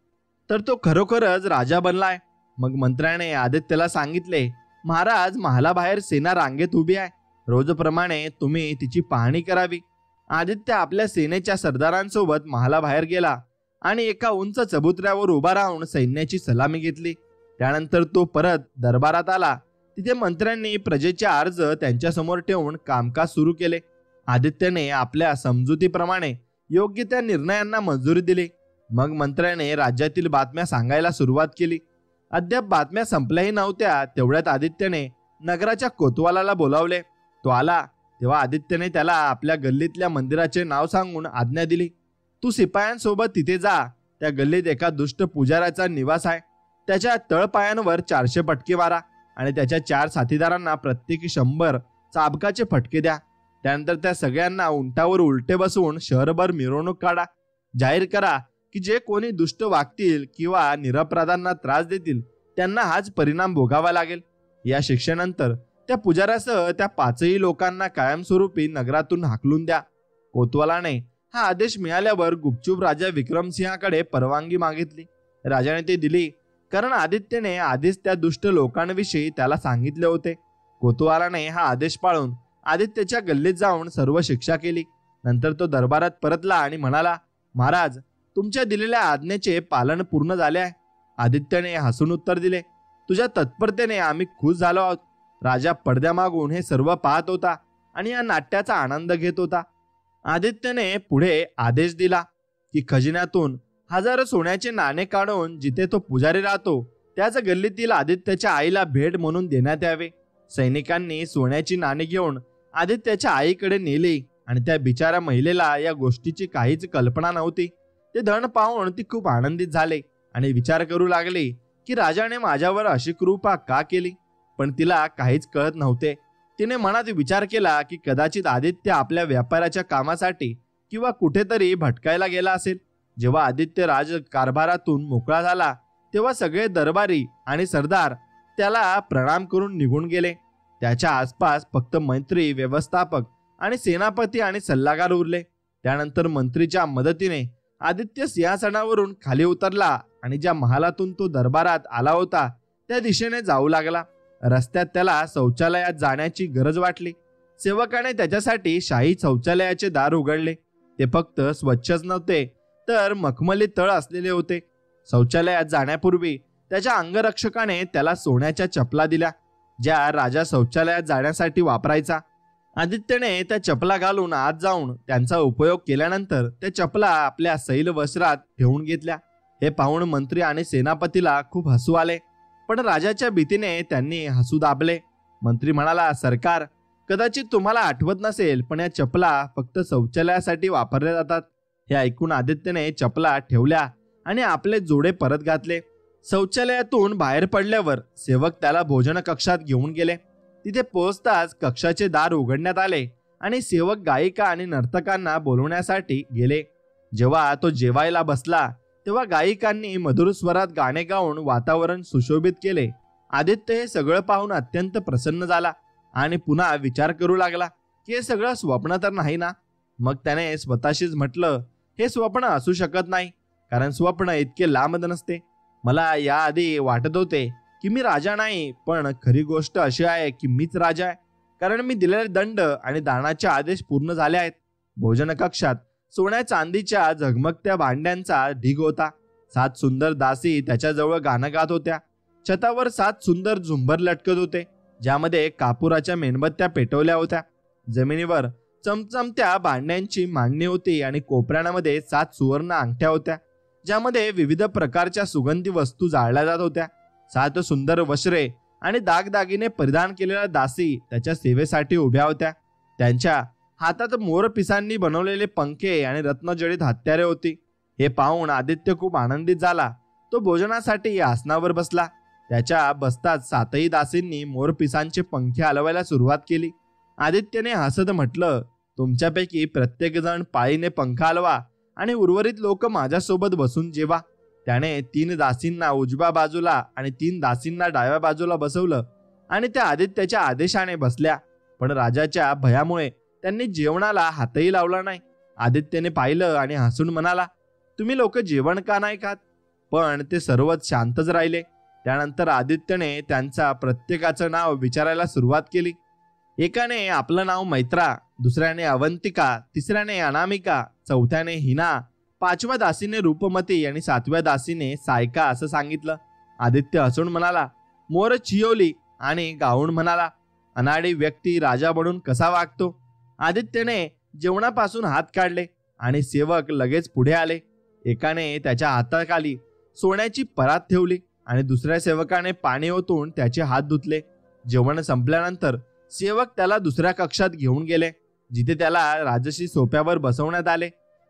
तर तो खरोखरच राजा बनलाय. मग मंत्र्याने आदित्यला सांगितले, महाराज, महालाबाहेर सेना रांगेत उभी आहे, रोजप्रमाणे तुम्ही तिची पाहणी करावी. आदित्य आपल्या सेनेच्या सरदारांसोबत महालाबाहेर गेला आणि एका उंच चबुतऱ्यावर उभा राहून सैन्याची सलामी घेतली. त्यानंतर तो परत दरबारात आला. तिथे मंत्र्यांनी प्रजेचे अर्ज त्यांच्यासमोर ठेवून कामकाज सुरू केले. आदित्यने आपल्या समजुतीप्रमाणे योग्य त्या निर्णयांना मंजुरी दिली. मग मंत्र्याने राज्यातील बातम्या सांगायला सुरुवात केली. अद्याप बातम्या संपल्याही नव्हत्या तेवढ्यात आदित्यने नगराच्या कोतवालाला बोलावले. तो आला तेव्हा आदित्यने त्याला आपल्या गल्लीतल्या मंदिराचे नाव सांगून आज्ञा दिली, तू शिपायांसोबत तिथे जा. त्या गल्लीत एका दुष्ट पुजाऱ्याचा निवास आहे. त्याच्या तळपायांवर 400 फटके मारा आणि त्याच्या 4 साथीदारांना प्रत्येकी 100 चाबकाचे फटके द्या. त्यानंतर त्या सगळ्यांना उंटावर उलटे बसवून शहरभर मिरवणूक काढा. जाहीर करा की जे कोणी दुष्ट वागतील किंवा निरपराधांना त्रास देतील त्यांना हाच परिणाम भोगावा लागेल. या शिक्षेनंतर त्या पुजाऱ्यासह त्या 5ही लोकांना कायमस्वरूपी नगरातून हाकलून द्या. कोतवालाने हा आदेश मिळाल्यावर गुपचूप राजा विक्रमसिंहाकडे परवानगी मागितली. राजाने ती दिली, कारण आदित्यने आधीच त्या दुष्ट लोकांविषयी त्याला सांगितले होते. कोतवालाने हा आदेश पाळून आदित्यच्या गल्लीत जाऊन सर्व शिक्षा केली. नंतर तो दरबारात परतला आणि म्हणाला, महाराज, तुमच्या दिलेल्या आज्ञेचे पालन पूर्ण झाले आहे. आदित्यने हसून उत्तर दिले, तुझ्या तत्परतेने आम्ही खुश झालो आहोत. राजा पडद्यामागून हे सर्व पाहत होता आणि या नाट्याचा आनंद घेत होता. आदित्यने पुढे आदेश दिला की खजिन्यातून 1000 सोन्याचे नाणे काढून जिथे तो पुजारी राहतो त्याच गल्लीतील आदित्यच्या आईला भेट म्हणून देण्यात यावे. सैनिकांनी सोन्याची नाणी घेऊन आदित्यच्या आईकडे नेली आणि त्या बिचाऱ्या महिलेला या गोष्टीची काहीच कल्पना नव्हती. ते धन पाहून ती खूप आनंदित झाले आणि विचार करू लागली की राजाने माझ्यावर अशी कृपा का केली. पण तिला काहीच कळत नव्हते. तिने मनात विचार केला की कदाचित आदित्य आपल्या व्यापाराच्या कामासाठी किंवा कुठेतरी भटकायला गेला असेल. जेव्हा आदित्य राजकारभारातून मोकळा झाला तेव्हा सगळे दरबारी आणि सरदार त्याला प्रणाम करून निघून गेले. त्याच्या आसपास फक्त मंत्री, व्यवस्थापक आणि सेनापती आणि सल्लागार उरले. त्यानंतर मंत्रीच्या मदतीने आदित्य सिंहासनावरून खाली उतरला आणि ज्या महालातून तो दरबारात आला होता त्या दिशेने जाऊ लागला. रस्त्यात त्याला शौचालयात जाण्याची गरज वाटली. सेवकाने त्याच्यासाठी शाही शौचालयाचे दार उघडले. ते फक्त स्वच्छच नव्हते तर मखमली तळ असलेले होते. शौचालयात जाण्यापूर्वी त्याच्या अंगरक्षकाने त्याला सोन्याच्या चपला दिल्या, ज्या राजा शौचालयात जाण्यासाठी वापरायचा. आदित्यने त्या चपला घालून आत जाऊन त्यांचा उपयोग केल्यानंतर त्या चपला आपल्या सैल वस्त्रात ठेवून घेतल्या. हे पाहून मंत्री आणि सेनापतीला खूप हसू आले, पण राजाच्या भीतीने त्यांनी हसू दाबले. मंत्री म्हणाला, सरकार, कदाचित तुम्हाला आठवत नसेल पण या चपला फक्त शौचालयासाठी वापरल्या जातात. हे ऐकून आदित्यने चपला ठेवल्या आणि आपले जोडे परत घातले. शौचालयातून बाहेर पडल्यावर सेवक त्याला भोजन कक्षात घेऊन गेले. तिथे पोहोचताच कक्षाचे दार उघडण्यात आले आणि सेवक गायिका आणि नर्तकांना बोलवण्यासाठी गेले. जेव्हा तो जेवायला बसला तेव्हा गायिकांनी मधुर स्वरात गाणे गाऊन वातावरण सुशोभित केले. आदित्य हे सगळं पाहून अत्यंत प्रसन्न झाला आणि पुन्हा विचार करू लागला की हे सगळं स्वप्न तर नाही ना. मग त्याने स्वतःशीच म्हटलं, हे स्वप्न असू शकत नाही, कारण स्वप्न इतके लांब नसते. मला याआधी वाटत होते की मी राजा नाही, पण खरी गोष्ट अशी आहे की मीच राजा आहे, कारण मी दिलेले दंड आणि दानाचे आदेश पूर्ण झाले आहेत. भोजन कक्षात सोन्या चांदीच्या झगमगत्या भांड्यांचा ढीग होता. 7 सुंदर दासी त्याच्याजवळ गाणं गात होत्या. छतावर 7 सुंदर झुंबर लटकत होते, ज्यामध्ये कापुराच्या मेणबत्त्या पेटवल्या होत्या. जमिनीवर चमचमत्या भांड्यांची मांडणी होती आणि कोपऱ्यांमध्ये 7 सुवर्ण अंगठ्या होत्या, ज्यामध्ये विविध प्रकारच्या सुगंधी वस्तू जाळल्या जात होत्या. 7 सुंदर वस्त्रे आणि दागदागिने परिधान केलेल्या दासी त्याच्या सेवेसाठी उभ्या होत्या. त्यांच्या हातात मोरपिसांनी बनवलेले पंखे आणि रत्नजडित हत्यारे होती. हे पाहून आदित्य खूप आनंदित झाला. तो भोजनासाठी आसनावर बसला. त्याच्या बसताच 7ही दासींनी मोरपिसांचे पंखे हलवायला सुरुवात केली. आदित्यने हसत म्हटलं, तुमच्यापैकी प्रत्येक जण पाळीने पंखा हलवा आणि उर्वरित लोक माझ्यासोबत बसून जेवा. त्याने 3 दासींना उजव्या बाजूला आणि 3 दासींना डाव्या बाजूला बसवलं आणि त्या आदित्याच्या आदेशाने बसल्या. पण राजाच्या भयामुळे त्यांनी जेवणाला हातही लावला नाही. आदित्यने पाहिलं आणि हसून म्हणाला, तुम्ही लोक जेवण का नाही खात? पण ते सर्वच शांतच राहिले. त्यानंतर आदित्यने त्यांचा प्रत्येकाचं नाव विचारायला सुरुवात केली. एकाने आपलं नाव मैत्रा, दुसऱ्याने अवंतिका, तिसऱ्याने अनामिका, चौथ्याने हिना, 5व्या दासीने रूपमती आणि 7व्या दासीने सायका असं सांगितलं. आदित्य हसून म्हणाला, मोर चियोली, आणि गाऊन म्हणाला, अनाडी व्यक्ती राजा बनून कसा वागतो. आदित्यने जेवणापासून हात काढले आणि सेवक लगेच पुढे आले. एकाने त्याच्या हाताखाली सोन्याची परात ठेवली आणि दुसऱ्या सेवकाने पाणी ओतून त्याचे हात धुतले. जेवण संपल्यानंतर सेवक त्याला दुसऱ्या कक्षात घेऊन गेले, जिथे त्याला राजसी सोफ्यावर बसवण्यात आले.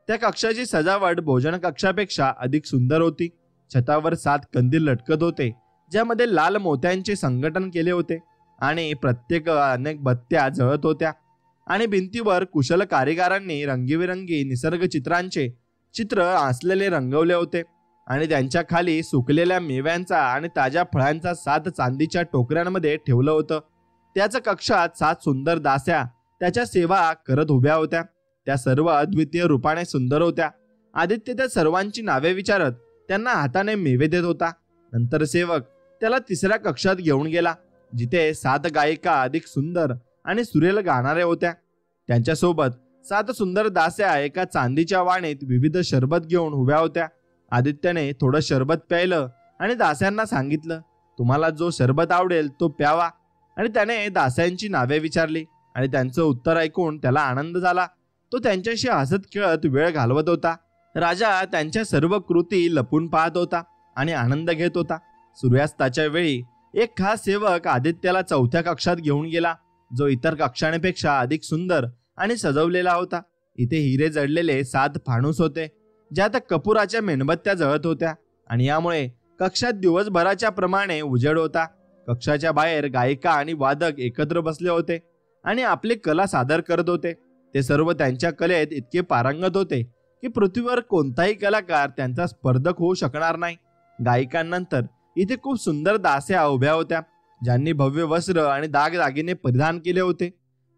त्या कक्षाची सजावट भोजन कक्षापेक्षा अधिक सुंदर होती. छतावर 7 कंदील लटकत होते, ज्यामध्ये लाल मोत्यांचे संघटन केले होते आणि प्रत्येक अनेक बत्त्या जळत होत्या. आणि भिंतीवर कुशल कारिगरांनी रंगीबेरंगी निसर्ग चित्रांचे चित्र असलेले रंगवले होते आणि त्यांच्या खाली सुकलेल्या मेव्यांचा आणि ताज्या फळांचा 7 चांदीच्या टोकऱ्यांमध्ये ठेवलं होतं. त्याच कक्षात 7 सुंदर दास्या त्याच्या सेवा करत उभ्या होत्या. त्या सर्व अद्वितीय रूपाने सुंदर होत्या. आदित्य त्या सर्वांची नावे विचारत त्यांना हाताने मेवे देत होता. नंतर सेवक त्याला 3ऱ्या कक्षात घेऊन गेला, जिथे 7 गायिका अधिक सुंदर आणि सुरेल गाणाऱ्या होत्या. त्यांच्यासोबत 7 सुंदर दास्या एका चांदीच्या वाणीत विविध शरबत घेऊन उभ्या होत्या. आदित्यने थोडं शरबत प्यायलं आणि दास्यांना सांगितलं, तुम्हाला जो शरबत आवडेल तो प्यावा. आणि त्याने दास्यांची नावे विचारली आणि त्यांचं उत्तर ऐकून त्याला आनंद झाला. तो त्यांच्याशी हसत खेळत वेळ घालवत होता. राजा त्यांच्या सर्व कृती लपून पाहत होता आणि आनंद घेत होता. सूर्यास्ताच्या वेळी एक खास सेवक आदित्यला चौथ्या कक्षात घेऊन गेला, जो इतर कक्षांपेक्षा अधिक सुंदर आणि सजवलेला होता. इथे हिरे जडलेले 7 फाणूस होते, ज्यात कपुराच्या मेणबत्त्या जळत होत्या, आणि यामुळे कक्षात दिवसभराच्या प्रमाणे उजेड होता. कक्षाच्या बाहेर गायिका आणि वादक एकत्र बसले होते आणि आपली कला सादर करत होते. ते सर्व त्यांच्या कलेत इतके पारंगत होते की पृथ्वीवर कोणताही कलाकार त्यांचा स्पर्धक होऊ शकणार नाही. गायिकांनंतर इथे खूप सुंदर दास्या उभ्या होत्या, ज्यांनी भव्य वस्त्र आणि दागदागिने परिधान केले होते.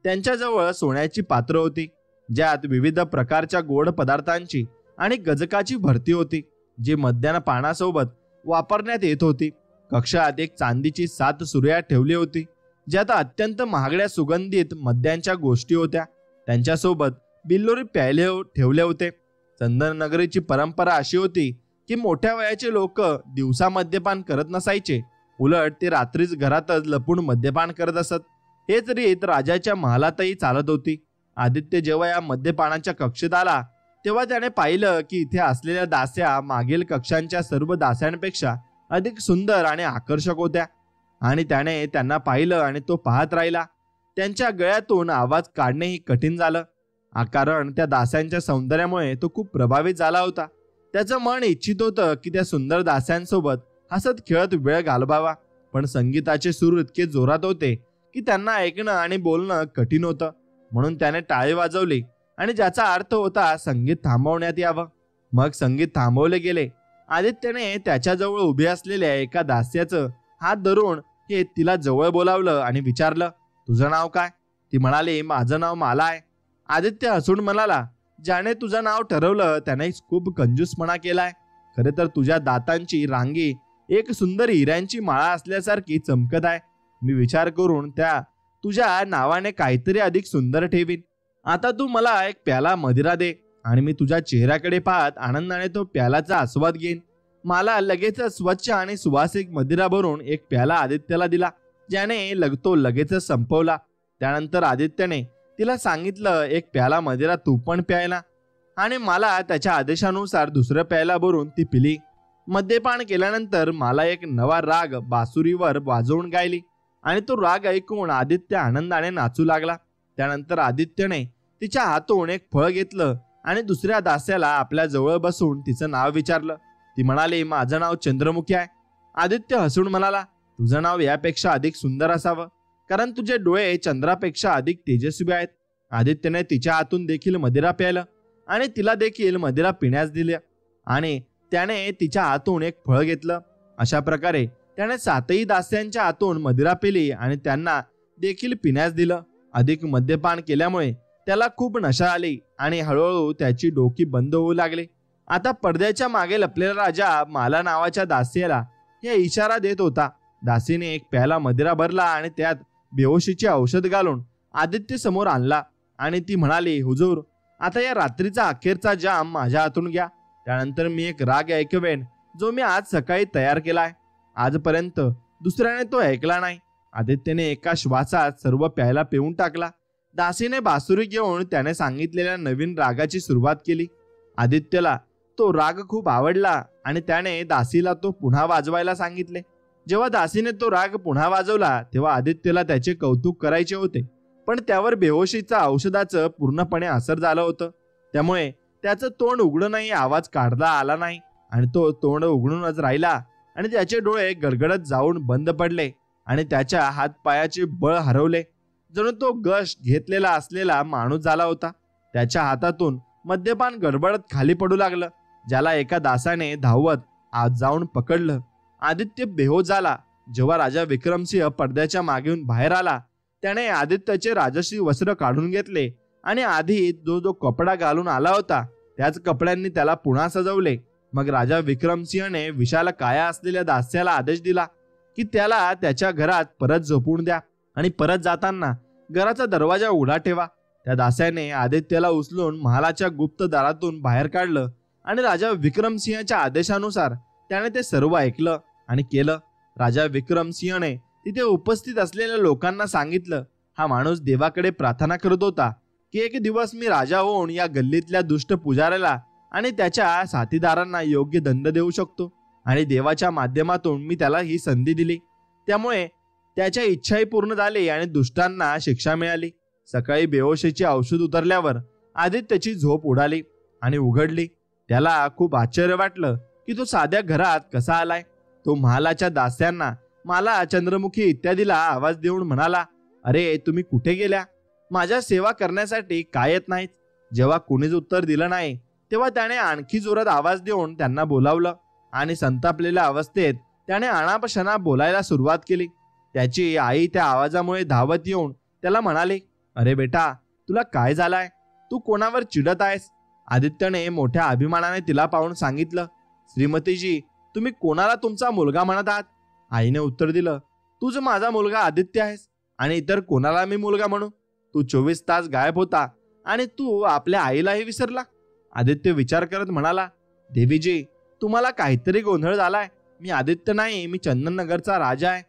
त्यांच्याजवळ सोन्याची पात्र होती, ज्यात विविध प्रकारच्या गोड पदार्थांची आणि गजकाची भरती होती, जी मद्याना पानासोबत वापरण्यात येत होती. कक्षात एक चांदीची 7 सुरया ठेवली होती, ज्यात अत्यंत महागड्या सुगंधित मद्यांच्या गोष्टी होत्या. त्यांच्यासोबत बिल्लोरी प्यायले ठेवले होते. चंदननगरीची परंपरा अशी होती की मोठ्या वयाचे लोक दिवसा मद्यपान करत नसायचे, उलट ते रात्रीच घरातच लपून मद्यपान करत असत. हेच रीत राजाच्या महालातही चालत होती. आदित्य जेव्हा या मद्यपानाच्या कक्षेत आला, तेव्हा त्याने पाहिलं की इथे असलेल्या दास्या मागील कक्षांच्या सर्व दास्यांपेक्षा अधिक सुंदर आणि आकर्षक होत्या, आणि त्याने त्यांना पाहिलं आणि तो पाहत राहिला. त्यांच्या गळ्यातून आवाज काढणेही कठीण झालं, कारण त्या दास्यांच्या सौंदर्यामुळे तो खूप प्रभावित झाला होता. त्याचं मन इच्छित होतं की त्या सुंदर दास्यांसोबत हसत खेळत वेळ घालवावा, पण संगीताचे सूर इतके जोरात होते की त्यांना ऐकणं आणि बोलणं कठीण होतं. म्हणून त्याने टाळी वाजवली, आणि ज्याचा अर्थ होता संगीत थांबवण्यात यावं. मग संगीत थांबवले गेले. आदित्यने त्याच्याजवळ उभी असलेल्या एका दास्याचं हात धरून तिला जवळ बोलावलं आणि विचारलं, तुझं नाव काय? ती म्हणाली, माझं नाव माला आहे. आदित्य हसून म्हणाला, ज्याने तुझं नाव ठरवलं त्याने खूप कंजूसपणा केलाय. खरे तर तुझ्या दातांची रांगी एक सुंदर हिऱ्यांची माळा असल्यासारखी चमकत आहे. मी विचार करून त्या तुझ्या नावाने काहीतरी अधिक सुंदर ठेवीन. आता तू मला एक प्याला मदिरा दे, आणि मी तुझ्या चेहऱ्याकडे पाहत आनंदाने तो प्यालाचा आस्वाद घेईन. मला लगेच स्वच्छ आणि सुवासिक मदिरा भरून एक प्याला आदित्यला दिला, ज्याने तो लगेचच संपवला. त्यानंतर आदित्यने तिला सांगितलं, एक प्याला मदिरा तू पण प्यायला, आणि मला त्याच्या आदेशानुसार दुसऱ्या प्याला भरून ती पिली. मद्यपान केल्यानंतर मला एक नवा राग बासुरीवर वाजवून गायली, आणि तो राग ऐकून आदित्य आनंदाने नाचू लागला. त्यानंतर आदित्यने तिच्या हातून एक फळ घेतलं आणि दुसऱ्या दास्याला आपल्या जवळ बसून तिचं नाव विचारलं. ती म्हणाली, माझं नाव चंद्रमुखी आहे. आदित्य हसून म्हणाला, तुझं नाव यापेक्षा अधिक सुंदर असावं, कारण तुझे डोळे चंद्रापेक्षा अधिक तेजस्वी आहेत. आदित्यने तिच्या हातून देखील मदिरा प्यायलं, आणि तिला देखील मदिरा पिण्यास दिली, आणि त्याने तिच्या हातून एक फळ घेतलं. अशा प्रकारे त्याने 7ही दास्यांच्या हातून मदिरा पिली आणि त्यांना देखील पिण्यास दिलं. अधिक मद्यपान केल्यामुळे त्याला खूप नशा आली, आणि हळूहळू त्याची डोकी बंद होऊ लागली. आता पडद्याच्या मागे लपलेला राजा माला नावाच्या दासीला हे इशारा देत होता. दासीने एक प्याला मदिरा भरला आणि त्यात बेहोशीचे औषध घालून आदित्य समोर आणला, आणि ती म्हणाली, हुजूर, आता या रात्रीचा अखेरचा जाम माझ्या हातून घ्या. त्यानंतर मी एक राग ऐकवेन, जो मी आज सकाळी तयार केलाय. आजपर्यंत दुसऱ्याने तो ऐकला नाही. आदित्यने एका श्वासात सर्व प्यायला पिऊन टाकला. दासीने बासुरी घेऊन त्याने सांगितलेल्या नवीन रागाची सुरुवात केली. आदित्यला तो राग खूप आवडला, आणि त्याने दासीला तो पुन्हा वाजवायला सांगितले. जेव्हा दासीने तो राग पुन्हा वाजवला, तेव्हा आदित्यला त्याचे कौतुक करायचे होते, पण त्यावर बेहोशीचा औषधाचं पूर्णपणे असर झालं होतं. त्यामुळे त्याचं तोंड उघडूनही आवाज काढता आला नाही, आणि तो तोंड उघडूनच राहिला, आणि त्याचे डोळे गडगडत जाऊन बंद पडले, आणि त्याच्या हातपायाचे बळ हरवले. जणू तो गश घेतलेला असलेला माणूस झाला होता. त्याच्या हातातून मद्यपान गडबडत खाली पडू लागलं, ज्याला एका दासाने धावत आत जाऊन पकडलं. आदित्य बेहोश झाला. जेव्हा राजा विक्रमसिंह पडद्याच्या मागेून बाहेर आला, त्याने आदित्यचे राजश्री वस्त्र काढून घेतले, आणि आधी जो कपडा घालून आला होता त्याच कपड्यांनी त्याला पुन्हा सजवले. मग राजा विक्रमसिंहने विशाल काया असलेल्या दास्याला आदेश दिला की त्याला त्याच्या घरात परत झोपून द्या, आणि परत जाताना घराचा दरवाजा उघडा ठेवा. त्या दास्याने आदित्यला उचलून महालाच्या गुप्त दारातून बाहेर काढलं, आणि राजा विक्रमसिंहच्या आदेशानुसार त्याने ते सर्व ऐकलं आणि केलं. राजा विक्रमसिंहने तिथे उपस्थित असलेल्या लोकांना सांगितलं, हा माणूस देवाकडे प्रार्थना करत होता की एक दिवस मी राजा होऊन या गल्लीतल्या दुष्ट पुजाऱ्याला आणि त्याच्या साथीदारांना योग्य दंड देऊ शकतो. आणि देवाच्या माध्यमातून मी त्याला ही संधी दिली, त्यामुळे त्याच्या इच्छाही पूर्ण झाली आणि दुष्टांना शिक्षा मिळाली. सकाळी बेहोशीची औषध उतरल्यावर आदित्यची झोप उडाली आणि उघडली. त्याला खूप आश्चर्य वाटलं की तो साध्या घरात कसा आलाय. तो महालाच्या दास्यांना, मला, चंद्रमुखी इत्यादीला आवाज देऊन म्हणाला, अरे तुम्ही कुठे गेल्या? माझ्या सेवा करण्यासाठी काय येत नाहीत? जेव्हा कोणीच उत्तर दिलं नाही तेव्हा त्याने आणखी जोरात आवाज देऊन त्यांना बोलावलं आणि संतापलेल्या अवस्थेत त्याने अनापशना बोलायला सुरुवात केली. त्याची आई त्या आवाजामुळे धावत येऊन त्याला म्हणाली, अरे बेटा, तुला काय झालाय? तू कोणावर चिडत आहेस? आदित्यने मोठ्या अभिमानाने तिला पाहून सांगितलं, श्रीमतीजी, तुम्ही कोणाला तुमचा मुलगा म्हणत आहात? आईने उत्तर दिलं, तूच माझा मुलगा आदित्य आहेस आणि इतर कोणाला मी मुलगा म्हणू? तू 24 तास गायब होता आणि तू आपल्या आईलाही विसरला. आदित्य विचार करत म्हणाला, देवीजी, तुम्हाला काहीतरी गोंधळ झालाय. मी आदित्य नाही, मी चंदननगरचा राजा आहे.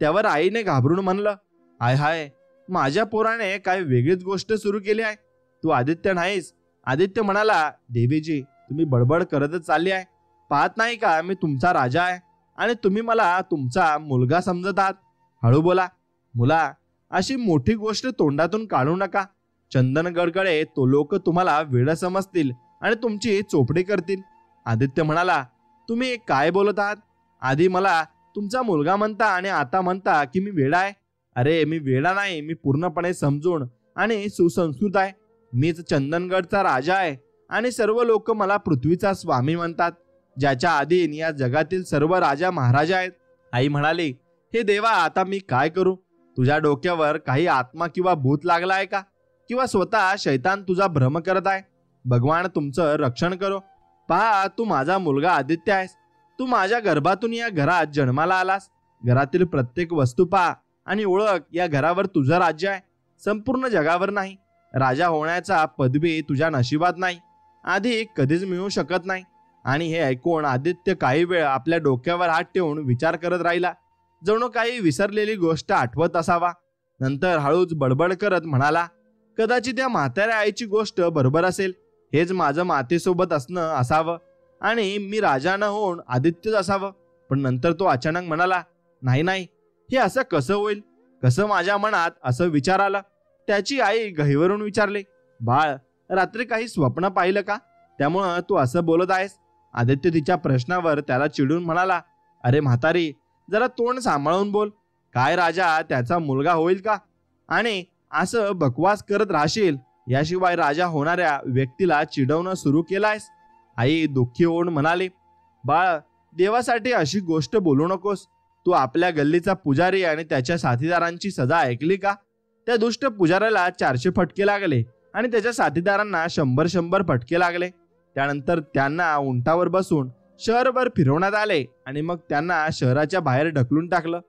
त्यावर आईने घाबरून म्हणलं, हाय हाय, माझ्या पोराने काय वेगळीच गोष्ट सुरू केली आहे. तू आदित्य नाहीस. आदित्य म्हणाला, देवीजी, तुम्ही बडबड करतच चालली आहे. पाहत नाही का मी तुमचा राजा आहे आणि तुम्ही मला तुमचा मुलगा समजत आहात? हळू बोला. मुला, अशी मोठी गोष्ट तोंडातून काढू नका. चंदनगडकडे तो लोक तुम्हाला वेडं समजतील आणि तुमची चोपडी करतील. आदित्य म्हणाला, तुम्ही काय बोलत आहात? आधी मला तुमचा मुलगा म्हणता आणि आता म्हणता की मी वेडा आहे. अरे मी वेडा नाही, मी पूर्णपणे समजून आणि सुसंस्कृत आहे. मीच चंदनगडचा राजा आहे आणि सर्व लोक मला पृथ्वीचा स्वामी म्हणतात, ज्याच्या अधीन या जगातील सर्व राजा महाराजा आहेत. आई म्हणाली, हे देवा, आता मी काय करू? तुझ्या डोक्यावर काही आत्मा किंवा भूत लागला आहे का? किंवा स्वतः शैतान तुझा भ्रम करत आहे? भगवान तुमचं रक्षण करो. पहा, तू माझा मुलगा आदित्य आहेस. तू माझ्या गर्भातून या घरात जन्माला आलास. घरातील प्रत्येक वस्तू पहा आणि ओळख, या घरावर तुझं राज्य आहे, संपूर्ण जगावर नाही. राजा होण्याचा पदवी तुझ्या नशिबात नाही, आधी कधीच मिळू शकत नाही. आणि हे ऐकून आदित्य काही वेळ आपल्या डोक्यावर हात ठेवून विचार करत राहिला, जणू काही विसरलेली गोष्ट आठवत असावा. नंतर हळूच बडबड करत म्हणाला, कदाचित या म्हाताऱ्या आईची गोष्ट बरोबर असेल. हेच माझं मातेसोबत असणं असावं आणि मी राजा न होऊन आदित्यच असावं. पण नंतर तो अचानक म्हणाला, नाही नाही, हे असं कसं होईल? कसं माझ्या मनात असं विचार आला? त्याची आई गहिवरून विचारले, बाळ, रात्री काही स्वप्न पाहिलं का? त्यामुळं तू असं बोलत आहेस? आदित्य तिच्या प्रश्नावर त्याला चिडून म्हणाला, अरे म्हातारी, जरा तोंड सांभाळून बोल. काय राजा त्याचा मुलगा होईल का? आणि असं बकवास करत राहशील, याशिवाय राजा होणाऱ्या व्यक्तीला चिडवणं सुरू केलं आहेस? आई दुःखी होऊन म्हणाली, बाळ, देवासाठी अशी गोष्ट बोलू नकोस. तू आपल्या गल्लीचा पुजारी आणि त्याच्या साथीदारांची सजा ऐकली का? त्या दुष्ट पुजाऱ्याला 400 फटके लागले आणि त्याच्या साथीदारांना 100 फटके लागले. त्यानंतर त्यांना उंटावर बसून शहरभर फिरवण्यात आले आणि मग त्यांना शहराच्या बाहेर ढकलून टाकलं.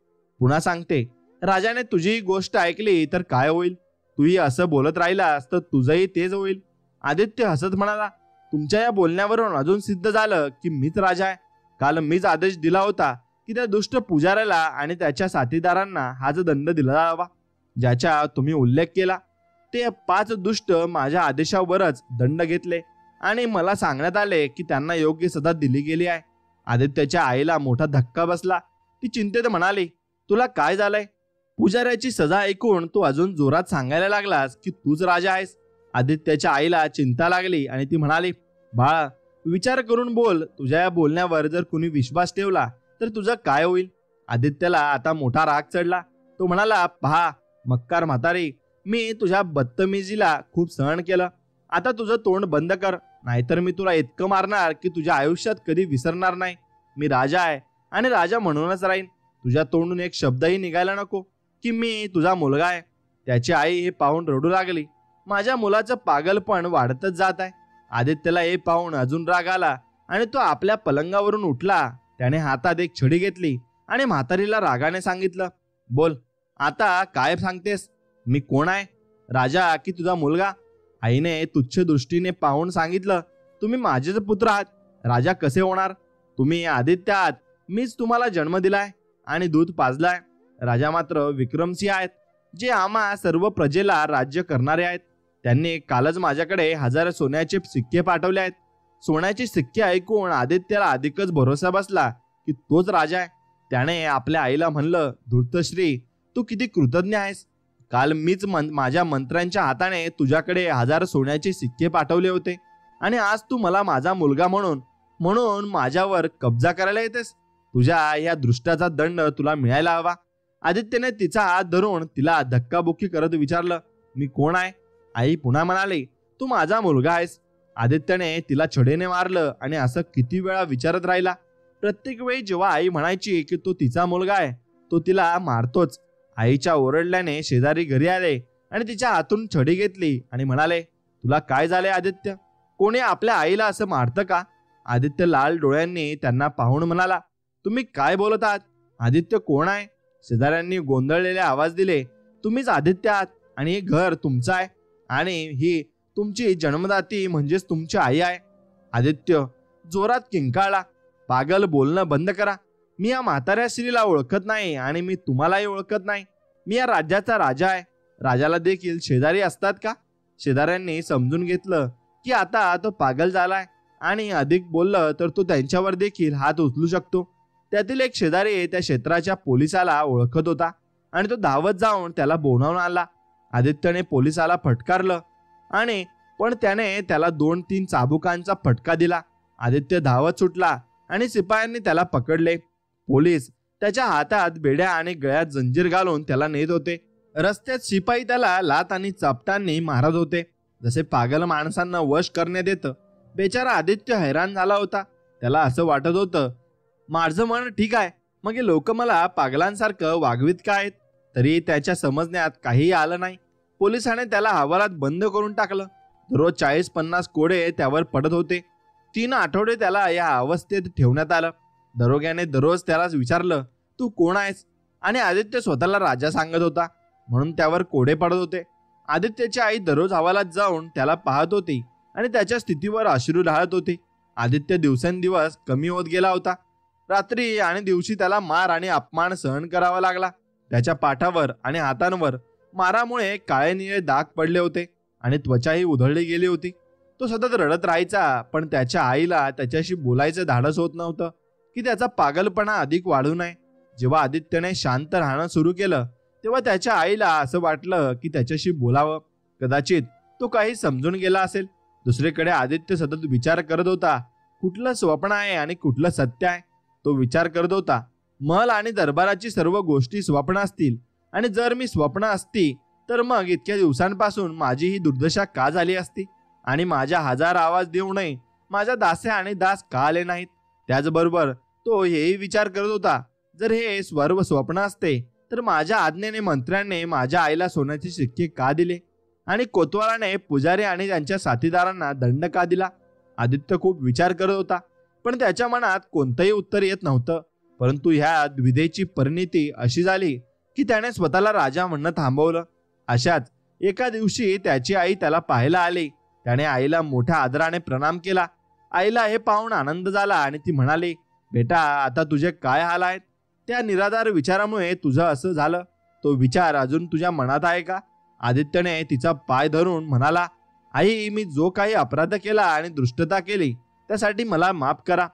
पुन्हा सांगते, राजाने तुझी गोष्ट ऐकली तर काय होईल? तूही असं बोलत राहिलास तर तुझंही तेच होईल. आदित्य हसत म्हणाला, तुमच्या या बोलण्यावरून अजून सिद्ध झालं की मीच राजा आहे. काल मीच आदेश दिला होता की त्या दुष्ट पुजाऱ्याला आणि त्याच्या साथीदारांना हाच दंड दिला जावा ज्याचा तुम्ही उल्लेख केला. ते 5 दुष्ट माझ्या आदेशावरच दंड घेतले आणि मला सांगण्यात आले की त्यांना योग्य सजा दिली गेली आहे. आदित्यच्या आईला मोठा धक्का बसला. ती चिंतेत म्हणाली, तुला काय झालंय? पुजाऱ्याची सजा ऐकून तू अजून जोरात सांगायला लागलास की तूच राजा आहेस. आदित्यच्या आईला चिंता लागली आणि ती म्हणाली, बाळा, विचार करून बोल. तुझ्या या बोलण्यावर जर कुणी विश्वास ठेवला तर तुझं काय होईल? आदित्यला आता मोठा राग चढला. तो म्हणाला, पहा मक्कार म्हातारी, मी तुझ्या बदतमीजीला खूप सहन केलं. आता तुझं तोंड बंद कर, नाहीतर मी तुला इतकं मारणार की तुझ्या आयुष्यात कधी विसरणार नाही. मी राजा आहे आणि राजा म्हणूनच राहीन. तुझ्या तोंडून एक शब्दही निघायला नको की मी तुझा मुलगा आहे. त्याची आई हे पाहून रडू लागली. माझ्या मुलाचं पागलपण वाढतच जात आहे. आदित्यला हे पाहून अजून राग आला आणि तो आपल्या पलंगावरून उठला. त्याने हातात एक छडी घेतली आणि म्हातारीला रागाने सांगितलं, बोल, आता काय सांगतेस? मी कोण आहे, राजा की तुझा मुलगा? आईने तुच्छ दृष्टीने पाहून सांगितलं, तुम्ही माझेच पुत्र आहात. राजा कसे होणार? तुम्ही आदित्य आहात. मीच तुम्हाला जन्म दिलाय आणि दूध पाजलाय. राजा मात्र विक्रमसिंह आहेत, जे आम्हा सर्व प्रजेला राज्य करणारे आहेत. त्यांनी कालच माझ्याकडे 1000 सोन्याचे सिक्के पाठवले आहेत. सोन्याचे सिक्के ऐकून आदित्यला अधिकच भरोसा बसला की तोच राजा आहे. त्याने आपल्या आईला म्हणलं, धूर्तश्री, तू किती कृतज्ञ आहेस. काल मीच माझ्या मंत्र्यांच्या हाताने तुझ्याकडे 1000 सोन्याचे सिक्के पाठवले होते आणि आज तू मला माझा मुलगा म्हणून म्हणून माझ्यावर कब्जा करायला येतेस. तुझ्या या दृष्टाचा दंड तुला मिळायला हवा. आदित्यने तिचा हात धरून तिला धक्काबुक्की करत विचारलं, मी कोण आहे. आई पुन्हा म्हणाली, तू माझा मुलगा आहेस. आदित्यने तिला छडीने मारलं आणि असं किती वेळा विचारत राहिला. प्रत्येक वेळी जेव्हा आई म्हणायची की तो तिचा मुलगा आहे, तो तिला मारतोच. आईच्या ओरडल्याने शेजारी घरी आले आणि तिच्या हातून छडी घेतली आणि म्हणाले, तुला काय झाले आदित्य. कोणी आपल्या आईला असं मारतं का. आदित्य लाल डोळ्यांनी त्यांना पाहून म्हणाला, तुम्ही काय बोलत आहात. आदित्य कोण आहे. शेजाऱ्यांनी गोंधळलेले आवाज दिले, तुम्हीच आदित्य आहात आणि हे घर तुमचं आहे आणि ही तुमची जन्मदाती म्हणजेच तुमची आई आहे. आदित्य जोरात किंकाळला, पागल, बोलणं बंद करा. मी या म्हाताऱ्या स्त्रीला ओळखत नाही आणि मी तुम्हालाही ओळखत नाही. मी या राज्याचा राजा आहे. राजाला देखील शेजारी असतात का. शेजाऱ्यांनी समजून घेतलं की आता तो पागल झालाय आणि अधिक बोललं तर तो त्यांच्यावर देखील हात उचलू शकतो. त्यातील एक शेजारी त्या क्षेत्राच्या पोलिसाला ओळखत होता आणि तो धावत जाऊन त्याला बोलावून आणला. आदित्यने पोलिसाला फटकारलं आणि पण त्याने त्याला 2-3 चाबुकांचा फटका दिला. आदित्य धावत सुटला आणि शिपायांनी त्याला पकडले. पोलीस त्याच्या हातात बेड्या आणि गळ्यात जंजीर घालून त्याला नेत होते. रस्त्यात शिपाई त्याला लात आणि चापटांनी मारत होते, जसे पागल माणसांना वश करण्यात येतं. बेचारा आदित्य हैराण झाला होता. त्याला असं वाटत होतं, माझं मन ठीक आहे, मग हे लोक मला पागलांसारखं वागवीत का आहेत. तरी त्याच्या समजण्यात काहीही आलं नाही. पोलिसाने त्याला हवालात बंद करून टाकलं. दररोज 40-50 कोडे त्यावर पडत होते. 3 आठवडे त्याला या अवस्थेत ठेवण्यात आलं. दरोग्याने दररोज त्याला विचारलं, तू कोण आहेस. आणि आदित्य स्वतःला राजा सांगत होता म्हणून त्यावर कोडे पडत होते. आदित्यची आई दररोज हवालात जाऊन त्याला पाहत होती आणि त्याच्या स्थितीवर अश्रू ढाळत होती. आदित्य दिवसेंदिवस कमी होत गेला होता. रात्री आणि दिवशी त्याला मार आणि अपमान सहन करावा लागला. त्याच्या पाठावर आणि हातांवर मारामुळे काळे निळे दाग पडले होते आणि त्वचाही उधळली गेली होती. तो सतत रडत राहायचा, पण त्याच्या आईला त्याच्याशी बोलायचं धाडस होत नव्हतं की त्याचा पागलपणा अधिक वाढू नये. जेव्हा आदित्यने शांत राहणं सुरू केलं तेव्हा त्याच्या आईला असं वाटलं की त्याच्याशी बोलावं. कदाचित तो काही समजून गेला असेल. दुसरीकडे आदित्य सतत विचार करत होता, कुठलं स्वप्न आहे आणि कुठलं सत्य आहे. तो विचार करत होता, महल आणि दरबाराची सर्व गोष्टी स्वप्न असतील आणि जर मी स्वप्न असती तर मग इतक्या दिवसांपासून माझी ही दुर्दशा का झाली असती आणि माझ्या 1000 आवाज देऊनही माझ्या दासे आणि दास का आले नाहीत. त्याचबरोबर तो हेही विचार करत होता, जर हे सर्व स्वप्न असते तर माझ्या आज्ञेने मंत्र्यांनी माझ्या आईला सोन्याचे सिक्के का दिले आणि कोतवालाने पुजारी आणि त्यांच्या साथीदारांना दंड का दिला. आदित्य खूप विचार करत होता, पण त्याच्या मनात कोणतंही उत्तर येत नव्हतं. परंतु ह्या द्विधेची परिणिती अशी झाली की त्याने स्वतःला राजा म्हणणं थांबवलं. अशाच एका दिवशी त्याची आई त्याला पाहायला आली. त्याने आईला मोठ्या आदराने प्रणाम केला. आईला हे पाहून आनंद झाला आणि ती म्हणाली, बेटा, आता तुझे काय हाल आहेत. त्या निराधार विचारामुळे तुझं असं झालं. तो विचार अजून तुझ्या मनात आहे का. आदित्यने तिचा पाय धरून म्हणाला, आई, मी जो काही अपराध केला आणि दुष्टता केली त्यासाठी मला माफ करा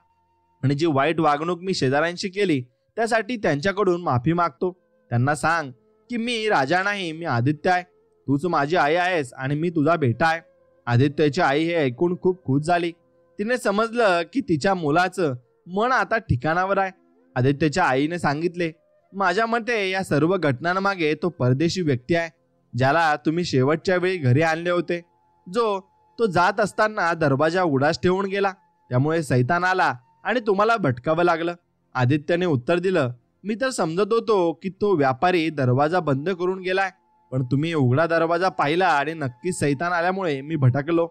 आणि जी वाईट वागणूक मी शेजाऱ्यांशी केली त्यासाठी त्यांच्याकडून माफी मागतो. त्यांना सांग की मी राजा नाही, मी आदित्य आहे. तूच माझी आई आहेस आणि मी तुझा बेटा आहे. आदित्यची आई हे ऐकून खूप खुश झाली. तिने समजलं की तिच्या मुलाचं मन आता ठिकाणावर आहे. आदित्यच्या आईने सांगितले, माझ्या मते या सर्व घटनांमागे तो परदेशी व्यक्ती आहे ज्याला तुम्ही शेवटच्या वेळी घरी आणले होते. तो जात असताना दरवाजा उघडाच ठेवून गेला, त्यामुळे सैतान आला आणि तुम्हाला भटकावं लागलं. आदित्यने उत्तर दिलं, मी तर समजत होतो की तो व्यापारी दरवाजा बंद करून गेलाय, पण तुम्ही उघडा दरवाजा पाहिला आणि नक्कीच सैतान आल्यामुळे मी भटकलो.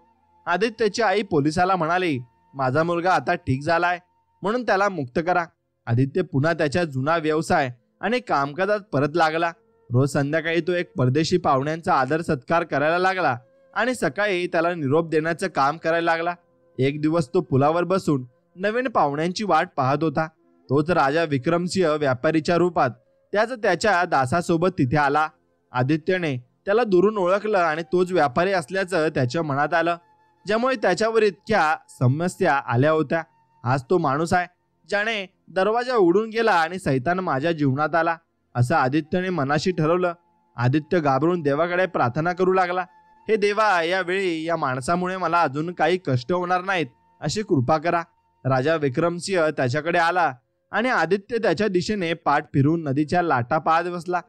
आदित्यची आई पोलिसाला म्हणाली, माझा मुलगा आता ठीक झालाय म्हणून त्याला मुक्त करा. आदित्य पुन्हा त्याच्या जुना व्यवसाय आणि कामकाजात परत लागला. रोज संध्याकाळी तो एक परदेशी पाहुण्यांचा आदर सत्कार करायला लागला आणि सकाळी त्याला निरोप देण्याचं काम करायला लागला. एक दिवस तो पुलावर बसून नवीन पाहुण्यांची वाट पाहत होता. तोच राजा विक्रमसिंह व्यापारीच्या रूपात त्याच्या दासासोबत तिथे आला. आदित्यने त्याला दुरून ओळखलं आणि तोच व्यापारी असल्याचं त्याच्या मनात आलं, ज्यामुळे त्याच्यावर इतक्या समस्या आल्या होत्या. हाच तो माणूस आहे ज्याने दरवाजा उघडून गेला आणि सैतान माझ्या जीवनात आला असं आदित्यने मनाशी ठरवलं. आदित्य घाबरून देवाकडे प्रार्थना करू लागला. हे देवा, यावेळी या माणसामुळे मला अजून काही कष्ट होणार नाहीत अशी कृपा करा. राजा विक्रमसिंह त्याच्याकडे आला आणि आदित्य त्याच्या दिशेने पाठ फिरून नदीच्या लाटा पाहत बसला.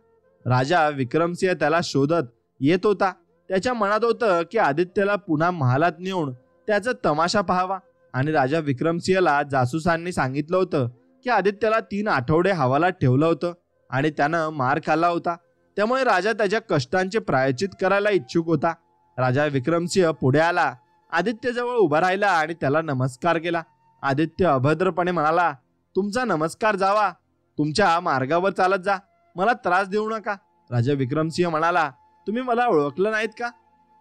राजा विक्रमसिंह त्याला शोधत येत होता. त्याच्या मनात होतं की आदित्यला पुन्हा महालात नेऊन त्याचा तमाशा पाहावा. आणि राजा विक्रमसिंहला जासूसांनी सांगितलं होतं की आदित्यला 3 आठवडे हवालात ठेवलं होतं आणि त्यानं मार खाल्ला होता. त्यामुळे राजा त्याच्या कष्टांचे प्रायश्चित करायला इच्छुक होता. राजा विक्रमसिंह पुढे आला, आदित्यजवळ उभा राहिला आणि त्याला नमस्कार केला. आदित्य अभद्रपणे म्हणाला, तुमचा नमस्कार जावा, तुमच्या मार्गावर चालत जा, मला त्रास देऊ नका. राजा विक्रमसिंह म्हणाला, तुम्ही मला ओळखलं नाहीत का?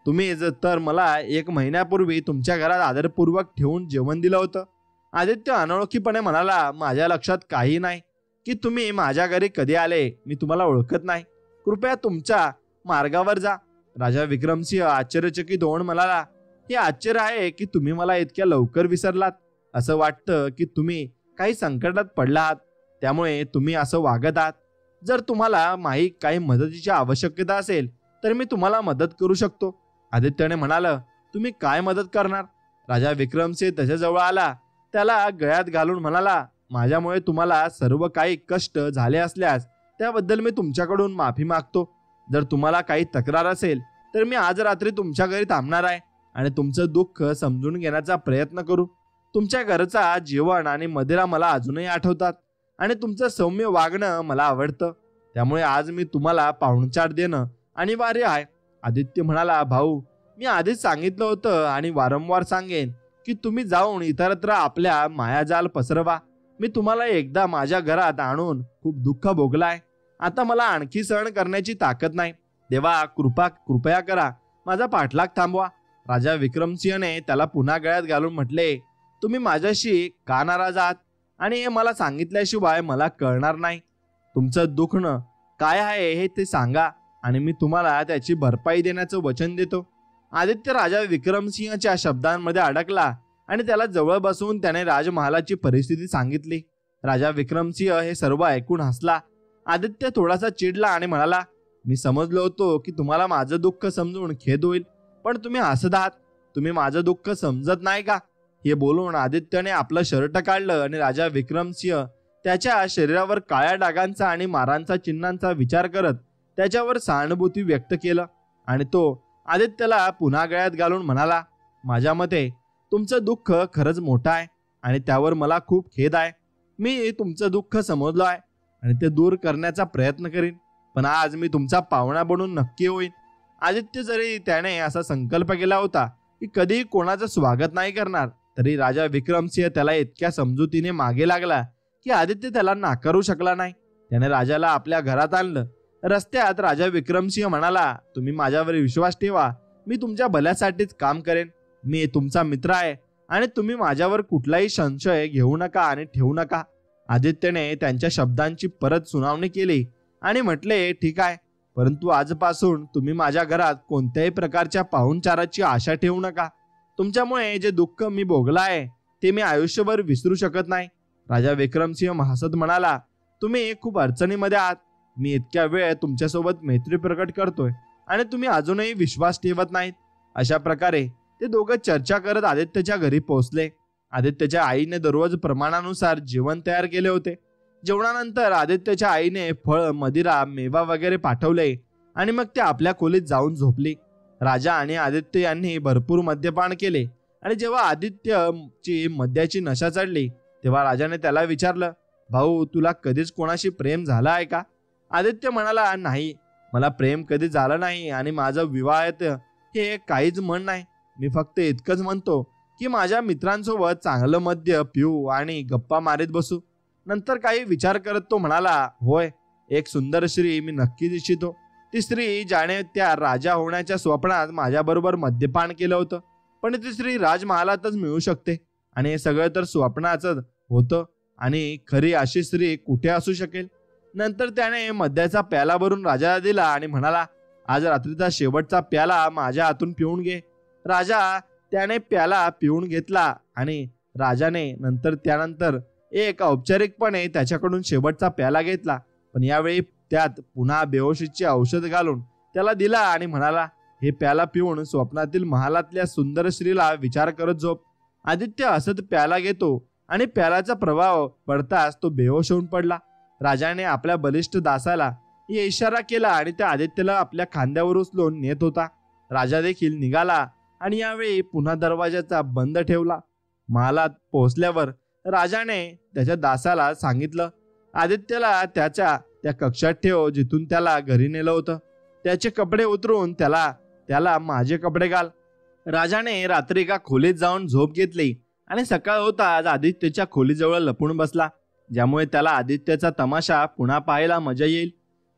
तुम्ही तर मला 1 महिन्यापूर्वी तुमच्या घरात आदरपूर्वक ठेवून जेवण दिलं होतं. आदित्य अनोळखीपणे म्हणाला, माझ्या लक्षात काही नाही की तुम्ही माझ्या घरी कधी आले. मी तुम्हाला ओळखत नाही. कृपया तुमच्या मार्गावर जा. राजा विक्रमसिंह आश्चर्यचकित होऊन म्हणाला, हे आश्चर्य आहे की तुम्ही मला इतक्या लवकर विसरलात. असं वाटतं की तुम्ही काही संकटात पडला आहात, त्यामुळे तुम्ही असं वागत आहात. जर तुम्हाला काही मदतीची आवश्यकता असेल तर मी तुम्हाला मदत करू शकतो. आदित्यने म्हणाला, तुम्ही काय मदत करणार? राजा विक्रमसिंह त्याच्याजवळ आला, त्याला गळ्यात घालून म्हणाला, माझ्यामुळे तुम्हाला सर्व काही कष्ट झाले असल्यास त्याबद्दल मी तुमच्याकडून माफी मागतो. जर तुम्हाला काही तक्रार असेल तर मी आज रात्री तुमच्या घरी थांबणार आहे आणि तुमचं दुःख समजून घेण्याचा प्रयत्न करू. तुमच्या घरचा जेवण आणि मदिरा मला अजूनही आठवतात आणि तुमचं सौम्य वागणं मला आवडतं. त्यामुळे आज मी तुम्हाला पाहुणचार देणं अनिवार्य आहे. आदित्य म्हणाला, भाऊ, मी आधीच सांगितलं होतं आणि वारंवार सांगेन की तुम्ही जाऊन इतरत्र आपल्या मायाजाल पसरवा. मी तुम्हाला एकदा माझ्या घरात आणून खूप दुःख भोगलाय. आता मला आणखी सहन करण्याची ताकद नाही. देवा, कृपया करा, माझा पाठलाग थांबवा. राजा विक्रमसिंहने त्याला पुन्हा गळ्यात घालून म्हटले, तुम्ही माझ्याशी का नाराज आहात आणि हे मला सांगितल्याशिवाय मला कळणार नाही. तुमचं दुखणं काय आहे हे ते सांगा आणि मी तुम्हाला त्याची भरपाई देण्याचं वचन देतो. आदित्य राजा विक्रमसिंहच्या शब्दांमध्ये अडकला आणि त्याला जवळ बसवून त्याने राजमहालाची परिस्थिती सांगितली. राजा विक्रमसिंह हे सर्व ऐकून हसला. आदित्य थोडासा चिडला आणि म्हणाला, मी समजलो होतो की तुम्हाला माझं दुःख समजून खेद होईल, पण तुम्ही हसत आहात. तुम्ही माझं दुःख समजत नाही का? हे बोलून आदित्यने आपलं शर्ट काढलं आणि राजा विक्रमसिंह त्याच्या शरीरावर काळ्या डागांचा आणि मारांचा चिन्हांचा विचार करत त्याच्यावर सहानुभूती व्यक्त केलं आणि तो आदित्यला पुन्हा गळ्यात घालून म्हणाला, माझ्या मते तुमचं दुःख खरंच मोठं आहे आणि त्यावर मला खूप खेद आहे. मी तुमचं दुःख समजलो आहे आणि ते दूर करण्याचा प्रयत्न करीन, पण आज मी तुमचा पाहुणा बनून नक्की होईन. आदित्य जरी त्याने असा संकल्प केला होता की कधी कोणाचं स्वागत नाही करणार, तरी राजा विक्रमसिंह त्याला इतक्या समजुतीने मागे लागला की आदित्य त्याला नाकारू शकला नाही. त्याने राजाला आपल्या घरात आणलं. रस्त्यात राजा विक्रमसिंह म्हणाला, तुम्ही माझ्यावर विश्वास ठेवा, मी तुमच्या भल्यासाठीच काम करेन. मी तुमचा मित्र आहे आणि तुम्ही माझ्यावर कुठलाही संशय घेऊ नका आणि ठेवू नका. आदित्यने त्यांच्या शब्दांची परत सुनावणी केली आणि म्हटले, ठीक आहे, परंतु आजपासून तुम्ही माझ्या घरात कोणत्याही प्रकारच्या पाहुणचाराची आशा ठेवू नका. तुमच्यामुळे जे दुःख मी भोगलं आहे ते मी आयुष्यभर विसरू शकत नाही. राजा विक्रमसिंह हसत म्हणाला, तुम्ही खूप अडचणीमध्ये आहात. मी इतक्या वेळ तुमच्यासोबत मैत्री प्रकट करतोय आणि तुम्ही अजूनही विश्वास ठेवत नाहीत. अशा प्रकारे ते दोघं चर्चा करत आदित्यच्या घरी पोहोचले. आदित्यच्या आईने दररोज प्रमाणानुसार जेवण तयार केले होते. जेवणानंतर आदित्यच्या आईने फळ, मदिरा, मेवा वगैरे पाठवले आणि मग ते आपल्या खोलीत जाऊन झोपली. राजा आणि आदित्य यांनी भरपूर मद्यपान केले आणि जेव्हा आदित्यची मद्याची नशा चढली तेव्हा राजाने त्याला विचारलं, भाऊ, तुला कधीच कोणाशी प्रेम झाला आहे का? आदित्य म्हणाला, नाही, मला प्रेम कधी झालं नाही आणि माझं विवाहित हे काहीच म्हण नाही. मी फक्त इतकंच म्हणतो की माझ्या मित्रांसोबत चांगलं मद्य पिऊ आणि गप्पा मारीत बसू. नंतर काही विचार करत तो म्हणाला, होय, एक सुंदर स्त्री मी नक्कीच इच्छितो. ती स्त्री ज्याने त्या राजा होण्याच्या स्वप्नात माझ्याबरोबर मद्यपान केलं होतं, पण ती स्त्री राजमहालातच मिळू शकते आणि हे सगळं तर स्वप्नाचं होतं आणि खरी अशी स्त्री कुठे असू शकेल. नंतर त्याने मद्याचा प्याला भरून राजाला दिला आणि म्हणाला, आज रात्रीचा शेवटचा प्याला माझ्या हातून पिऊन घे. राजा त्याने प्याला पिऊन घेतला आणि राजाने त्यानंतर एक औपचारिकपणे त्याच्याकडून शेवटचा प्याला घेतला, पण यावेळी त्यात पुन्हा बेहोशीचे औषध घालून त्याला दिला आणि म्हणाला, हे प्याला पिऊन स्वप्नातील महालातल्या सुंदर स्त्रीला विचार करत झोप. आदित्य हसत प्याला घेतो आणि प्यालाचा प्रभाव पडताच तो बेहोश होऊन पडला. राजाने आपल्या बलिष्ठ दासाला इशारा केला आणि त्या आदित्यला आपल्या खांद्यावर उचलून नेत होता. राजा देखील निघाला आणि यावेळी पुन्हा दरवाजाचा बंद ठेवला. महालात पोहोचल्यावर राजाने त्याच्या दासाला सांगितलं, आदित्यला त्या कक्षात ठेव जिथून त्याला घरी नेलं होतं. त्याचे कपडे उतरून त्याला माझे कपडे घाल. राजाने रात्री एका खोलीत जाऊन झोप घेतली आणि सकाळ होताच आदित्यच्या खोलीजवळ लपून बसला, ज्यामुळे त्याला आदित्यचा तमाशा पुन्हा पाहायला मजा येईल.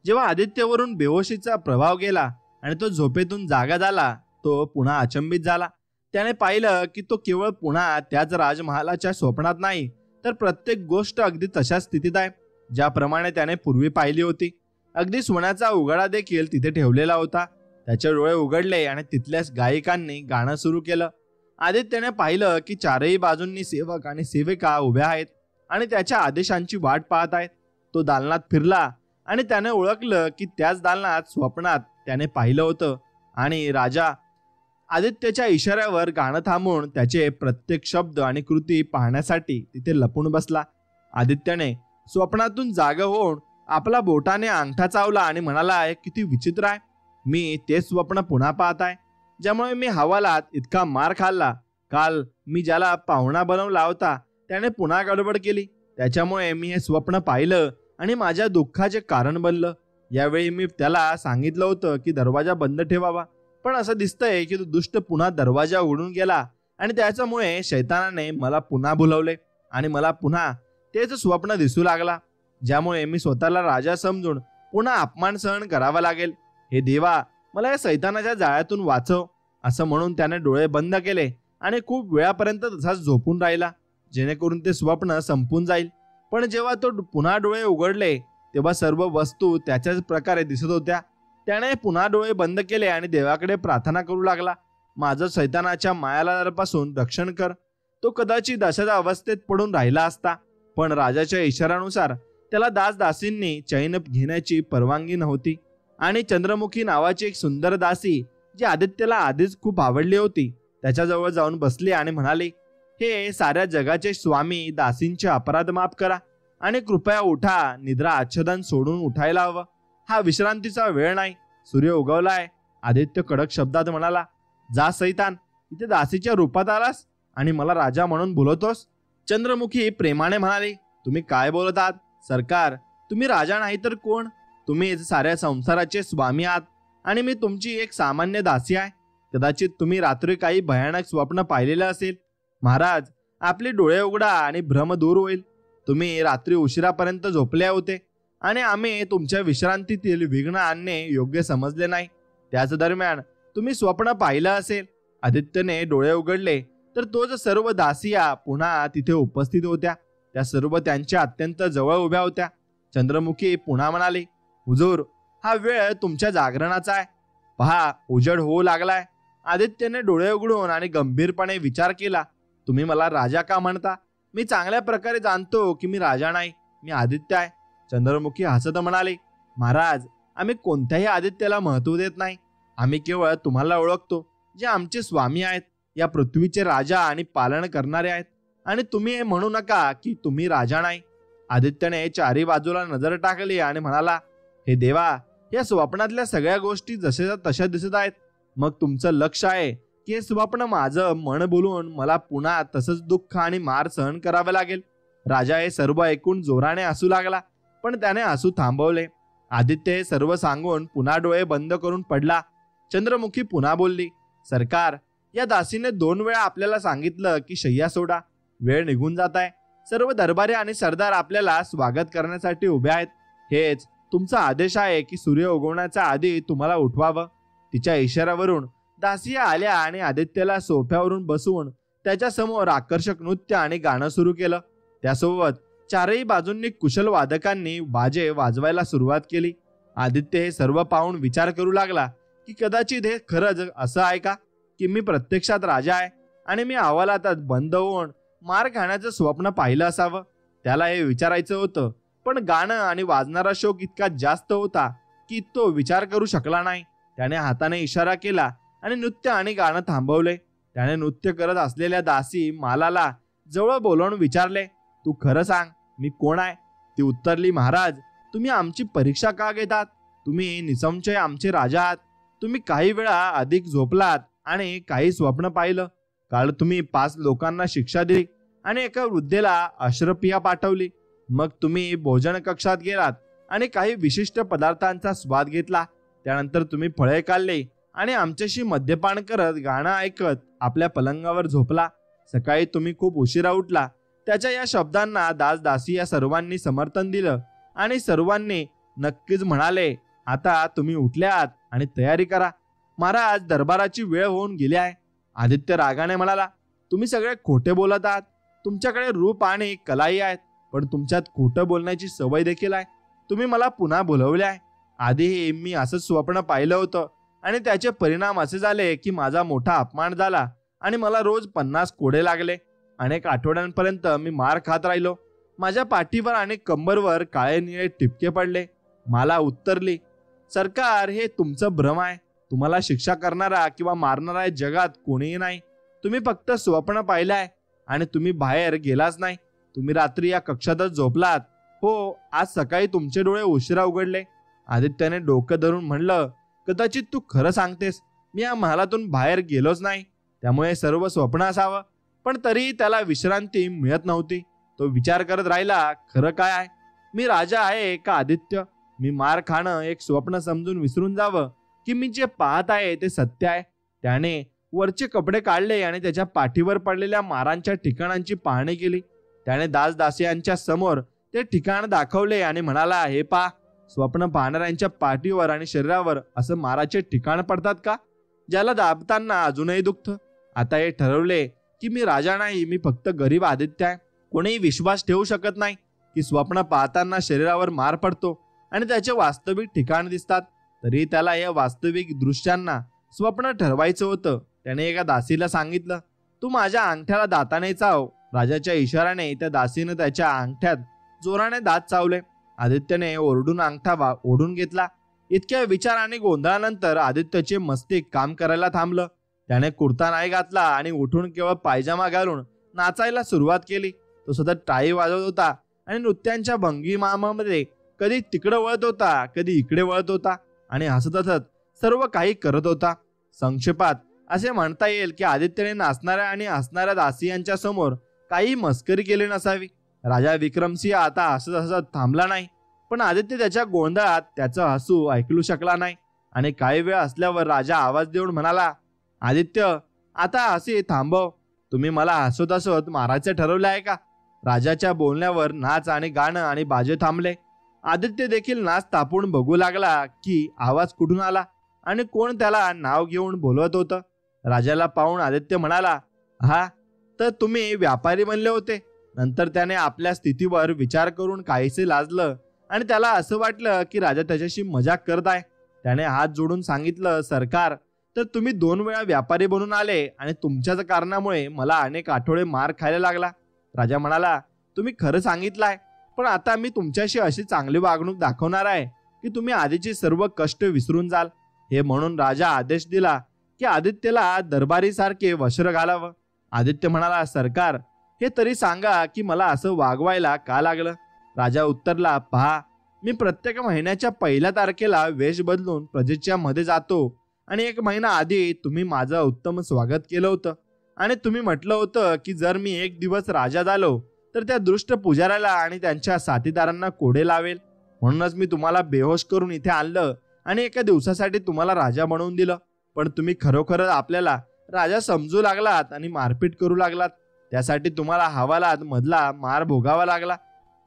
जेव्हा आदित्यवरून बेहोशीचा प्रभाव गेला आणि तो झोपेतून जागा झाला, तो पुन्हा अचंबित झाला. त्याने पाहिलं की तो केवळ पुन्हा त्याच राजमहालाच्या स्वप्नात नाही, तर प्रत्येक गोष्ट अगदी तशाच स्थितीत आहे ज्याप्रमाणे त्याने पूर्वी पाहिली होती. अगदी सोन्याचा उघडा देखील तिथे ठेवलेला होता. त्याचे डोळे उघडले आणि तिथल्याच गायिकांनी गाणं सुरू केलं. आदित्यने पाहिलं की चारही बाजूंनी सेवक आणि सेविका उभ्या आहेत आणि त्याच्या आदेशांची वाट पाहत आहेत. तो दालनात फिरला आणि त्याने ओळखलं की त्याच दालनात स्वप्नात त्याने पाहिलं होतं आणि राजा आदित्यच्या इशाऱ्यावर गाणं थांबवून त्याचे प्रत्येक शब्द आणि कृती पाहण्यासाठी तिथे लपून बसला. आदित्यने स्वप्नातून जागा होऊन आपला बोटाने अंगठा चावला आणि म्हणाला, किती विचित्र आहे. मी ते स्वप्न पुन्हा पाहत आहे, ज्यामुळे मी हवालात इतका मार खाल्ला. काल मी ज्याला पाहुणा बनवला होता त्याने पुन्हा गडबड केली, त्याच्यामुळे मी हे स्वप्न पाहिलं आणि माझ्या दुःखाचे कारण बनलं. यावेळी मी त्याला सांगितलं होतं की दरवाजा बंद ठेवावा, पण असं दिसतंय की तो दुष्ट पुन्हा दरवाजा उघडून गेला आणि त्याच्यामुळे शैतानाने मला पुन्हा बोलवले आणि मला पुन्हा तेच स्वप्न दिसू लागला, ज्यामुळे मी स्वतःला राजा समजून पुन्हा अपमान सहन करावा लागेल. हे देवा, मला या शैतानाच्या जाळ्यातून वाचव. असं म्हणून त्याने डोळे बंद केले आणि खूप वेळापर्यंत तसाच झोपून राहिला, जेणेकरून ते स्वप्न संपून जाईल. पण जेव्हा तो पुन्हा डोळे उघडले तेव्हा सर्व वस्तू त्याच्याच प्रकारे दिसत होत्या. त्याने पुन्हा डोळे बंद केले आणि देवाकडे प्रार्थना करू लागला, माझं शैतानाच्या मायालापासून रक्षण कर. तो कदाचित अशाच अवस्थेत पडून राहिला असता, पण राजाच्या इशाऱ्यानुसार त्याला दासदासींनी चैन घेण्याची परवानगी नव्हती आणि चंद्रमुखी नावाची एक सुंदर दासी, जी आदित्यला आधीच खूप आवडली होती, त्याच्याजवळ जाऊन बसली आणि म्हणाली, हे साऱ्या जगाचे स्वामी, दासींचे अपराध माफ करा आणि कृपया उठा. निद्रा आच्छादन सोडून उठायला हवं. हा विश्रांतीचा वेळ नाही, सूर्य उगवलाय. आदित्य कडक शब्दात म्हणाला, जा सैतान, इथे दासीच्या रूपात आलास आणि मला राजा म्हणून बोलवतोस. चंद्रमुखी प्रेमाने म्हणाली, तुम्ही काय बोलत आहात सरकार? तुम्ही राजा नाही तर कोण? तुम्ही साऱ्या संसाराचे स्वामी आहात आणि मी तुमची एक सामान्य दासी आहे. कदाचित तुम्ही रात्री काही भयानक स्वप्न पाहिलेलं असेल. महाराज, आपले डोळे उघडा आणि भ्रम दूर होईल. तुम्ही रात्री उशिरापर्यंत झोपले होते आणि आम्ही तुमच्या विश्रांतीतील विघ्न आणणे योग्य समजले नाही. त्याच दरम्यान तुम्ही स्वप्न पाहिलं असेल. आदित्यने डोळे उघडले तर तोच सर्व दासिया पुन्हा तिथे उपस्थित होत्या. त्या सर्व त्यांच्या अत्यंत जवळ उभ्या होत्या. चंद्रमुखी पुन्हा म्हणाली, हुजूर, हा वेळ तुमच्या जागरणाचा आहे. पहा, उजेड होऊ लागलाय. आदित्यने डोळे उघडून आणि गंभीरपणे विचार केला, तुम्ही मला राजा का म्हणता? मी चांगल्या प्रकारे जाणतो की मी राजा नाही, मी आदित्य आहे. चंद्रमुखी हसत म्हणाले, महाराज, आम्ही कोणत्याही आदित्याला महत्व देत नाही. आम्ही केवळ तुम्हाला ओळखतो, जे आमचे स्वामी आहेत, या पृथ्वीचे राजा आणि पालन करणारे आहेत. आणि तुम्ही हे म्हणू नका की तुम्ही राजा नाही. आदित्यने चारी बाजूला नजर टाकली आणि म्हणाला, हे देवा, या स्वप्नातल्या सगळ्या गोष्टी जशाच्या तशा दिसत आहेत. मग तुमचं लक्ष आहे की हे स्वप्न माझं मन बोलून मला पुन्हा तसंच दुःख आणि मार सहन करावं लागेल. राजा हे सर्व ऐकून जोराने हसू लागला, पण त्याने हसू थांबवले. आदित्य हे सर्व सांगून पुन्हा डोळे बंद करून पडला. चंद्रमुखी पुन्हा बोलली, सरकार, या दासीने 2 वेळा आपल्याला सांगितलं की शय्या सोडा, वेळ निघून जात आहे. सर्व दरबारी आणि सरदार आपल्याला स्वागत करण्यासाठी उभे आहेत. हेच तुमचा आदेश आहे की सूर्य उगवण्याच्या आधी तुम्हाला उठवावं. तिच्या इशाऱ्यावरून दासिया आल्या आणि आदित्यला सोफ्यावरून बसवून त्याच्या समोर आकर्षक नृत्य आणि गाणं सुरू केलं. त्यासोबत चारही बाजूंनी कुशल वादकांनी बाजे वाजवायला सुरुवात केली. आदित्य हे सर्व पाहून विचार करू लागला की कदाचित हे खरंच असं आहे का की मी प्रत्यक्षात राजा आहे आणि मी अहवालात बंद होऊन मार खाण्याचं स्वप्न पाहिलं असावं. त्याला हे विचारायचं होतं, पण गाणं आणि वाजणारा शौक इतका जास्त होता की तो विचार करू शकला नाही. त्याने हाताने इशारा केला आणि नृत्य आणि गाणं थांबवले. त्याने नृत्य करत असलेल्या दासी मालाला जवळ बोलावून विचारले, तू खरं सांग, मी कोण आहे? ती उत्तरली, महाराज, तुम्ही आमची परीक्षा का घेतात? तुम्ही निसंशय आमचे राजा आहात. तुम्ही काही वेळा अधिक झोपलात आणि काही स्वप्न पाहिलं. काल तुम्ही 5 लोकांना शिक्षा दिली आणि एका वृद्धेला अश्रपिया पाठवली. मग तुम्ही भोजन कक्षात गेलात आणि काही विशिष्ट पदार्थांचा स्वाद घेतला. त्यानंतर तुम्ही फळे खाल्ले आणि आमच्याशी मद्यपान करत गाणं ऐकत आपल्या पलंगावर झोपला. सकाळी तुम्ही खूप उशिरा उठला. त्याच्या या शब्दांना दासदासी या सर्वांनी समर्थन दिलं आणि सर्वांनी नक्कीच म्हणाले, आता तुम्ही उठले आहात आणि तयारी करा. महाराज, दरबाराची वेळ होऊन गेली आहे. आदित्य रागाने म्हणाला, तुम्ही सगळे खोटे बोलत आहात. तुमच्याकडे रूप आणि कलाही आहेत, पण तुमच्यात खोटं बोलण्याची सवय देखील आहे. तुम्ही मला पुन्हा बोलवले आहे. आधीही मी असंच स्वप्न पाहिलं होतं आणि त्याचे परिणाम असे झाले की माझा मोठा अपमान झाला आणि मला रोज 50 कोडे लागले. अनेक आठवड्यांपर्यंत मी मार खात राहिलो. माझ्या पाठीवर आणि कंबरवर काळे निळे टिपके पडले. मला उत्तरली, सरकार, हे तुमचं भ्रम आहे. तुम्हाला शिक्षा करणारा किंवा मारणारा जगात कोणीही नाही. तुम्ही फक्त स्वप्न पाहिलं आहे आणि तुम्ही बाहेर गेलाच नाही. तुम्ही रात्री या कक्षातच झोपलात. हो, आज सकाळी तुमचे डोळे उशिरा उघडले. आदित्याने डोकं धरून म्हणलं, कदाचित तू खरं सांगतेस. मी या महालातून बाहेर गेलोच नाही, त्यामुळे सर्व स्वप्न असावं. पण तरीही त्याला विश्रांती मिळत नव्हती. तो विचार करत राहिला, खरं काय आहे? मी राजा आहे का आदित्य? मी मार खाणं एक स्वप्न समजून विसरून जावं की मी जे पाहत आहे ते सत्य आहे? त्याने वरचे कपडे काढले आणि त्याच्या पाठीवर पडलेल्या मारांच्या ठिकाणांची पाहणी केली. त्याने दासदासियांच्या समोर ते ठिकाण दाखवले आणि म्हणाला, हे पहा, स्वप्न पाहणाऱ्यांच्या पाठीवर आणि शरीरावर असं माराचे ठिकाण पडतात का, ज्याला दाबताना अजूनही दुखतं. आता हे ठरवले की मी राजा नाही, मी फक्त गरीब आदित्य आहे. कोणीही विश्वास ठेवू शकत नाही की स्वप्न पाहताना शरीरावर मार पडतो आणि त्याचे वास्तविक ठिकाण दिसतात. तरी त्याला या वास्तविक दृश्यांना स्वप्न ठरवायचं होतं. त्याने एका दासीला सांगितलं, तू माझ्या अंगठ्याला दाताने चाव. राजाच्या इशाऱ्याने त्या दासीने त्याच्या अंगठ्यात जोराने दात चावले. आदित्यने ओरडून अंगठा ओढून घेतला. इतक्या विचार आणि गोंधळानंतर आदित्यचे मस्तिष्क काम करायला थांबलं. त्याने कुर्ता नाही घातला आणि उठून केवळ पायजामा घालून नाचायला सुरुवात केली. तो सतत टाळी वाजवत होता आणि नृत्यांच्या भंगीमामध्ये कधी तिकडे वळत होता, कधी इकडे वळत होता आणि हसत हसत सर्व काही करत होता. संक्षेपात असे म्हणता येईल की आदित्यने नाचणाऱ्या आणि हसणाऱ्या दासियांच्या समोर काही मस्करी केली नसावी. राजा विक्रमसिंह आता हसत हसत थांबला नाही, पण आदित्य त्याच्या गोंधळात त्याचं हसू ऐकू शकला नाही. आणि काही वेळ असल्यावर राजा आवाज देऊन म्हणाला, आदित्य, आता हसी थांबव. तुम्ही मला हसत हसत मारायचं ठरवलं आहे का? राजाच्या बोलण्यावर नाच आणि गाणं आणि बाजे थांबले. आदित्य देखील नाच तापून बघू लागला की आवाज कुठून आला आणि कोण त्याला नाव घेऊन बोलवत होतं. राजाला पाहून आदित्य म्हणाला, हा तर तुम्ही व्यापारी बनले होते. नंतर त्याने आपल्या स्थितीवर विचार करून काहीसे लाजलं आणि त्याला असं वाटलं की राजा त्याच्याशी मजाक करत आहे. त्याने हात जोडून सांगितलं, सरकार, तर तुम्ही 2 वेळा व्यापारी बनून आले आणि तुमच्याच कारणामुळे मला अनेक आठवडे मार खायला लागला. राजा म्हणाला, तुम्ही खरं सांगितलं आहे, पण आता मी तुमच्याशी अशी चांगली वागणूक दाखवणार आहे की तुम्ही आधीचे सर्व कष्ट विसरून जाल. हे म्हणून राजा आदेश दिला की आदित्यला दरबारीसारखे वस्त्र घालावं. आदित्य म्हणाला, सरकार, हे तरी सांगा की मला असं वागवायला का लागलं? राजा उत्तरला, पहा, मी प्रत्येक महिन्याच्या 1 तारखेला वेश बदलून प्रजेच्या मध्ये जातो आणि 1 महिना आधी तुम्ही माझं उत्तम स्वागत केलं होतं आणि तुम्ही म्हटलं होतं की जर मी 1 दिवस राजा झालो तर त्या दुष्ट पुजाऱ्याला आणि त्यांच्या साथीदारांना कोडे लावेल. म्हणूनच मी तुम्हाला बेहोश करून इथे आणलं आणि एका दिवसासाठी तुम्हाला राजा बनवून दिलं. पण तुम्ही खरोखरच आपल्याला राजा समजू लागलात आणि मारपीट करू लागलात. त्यासाठी तुम्हाला हवालात मधला मार भोगावा लागला.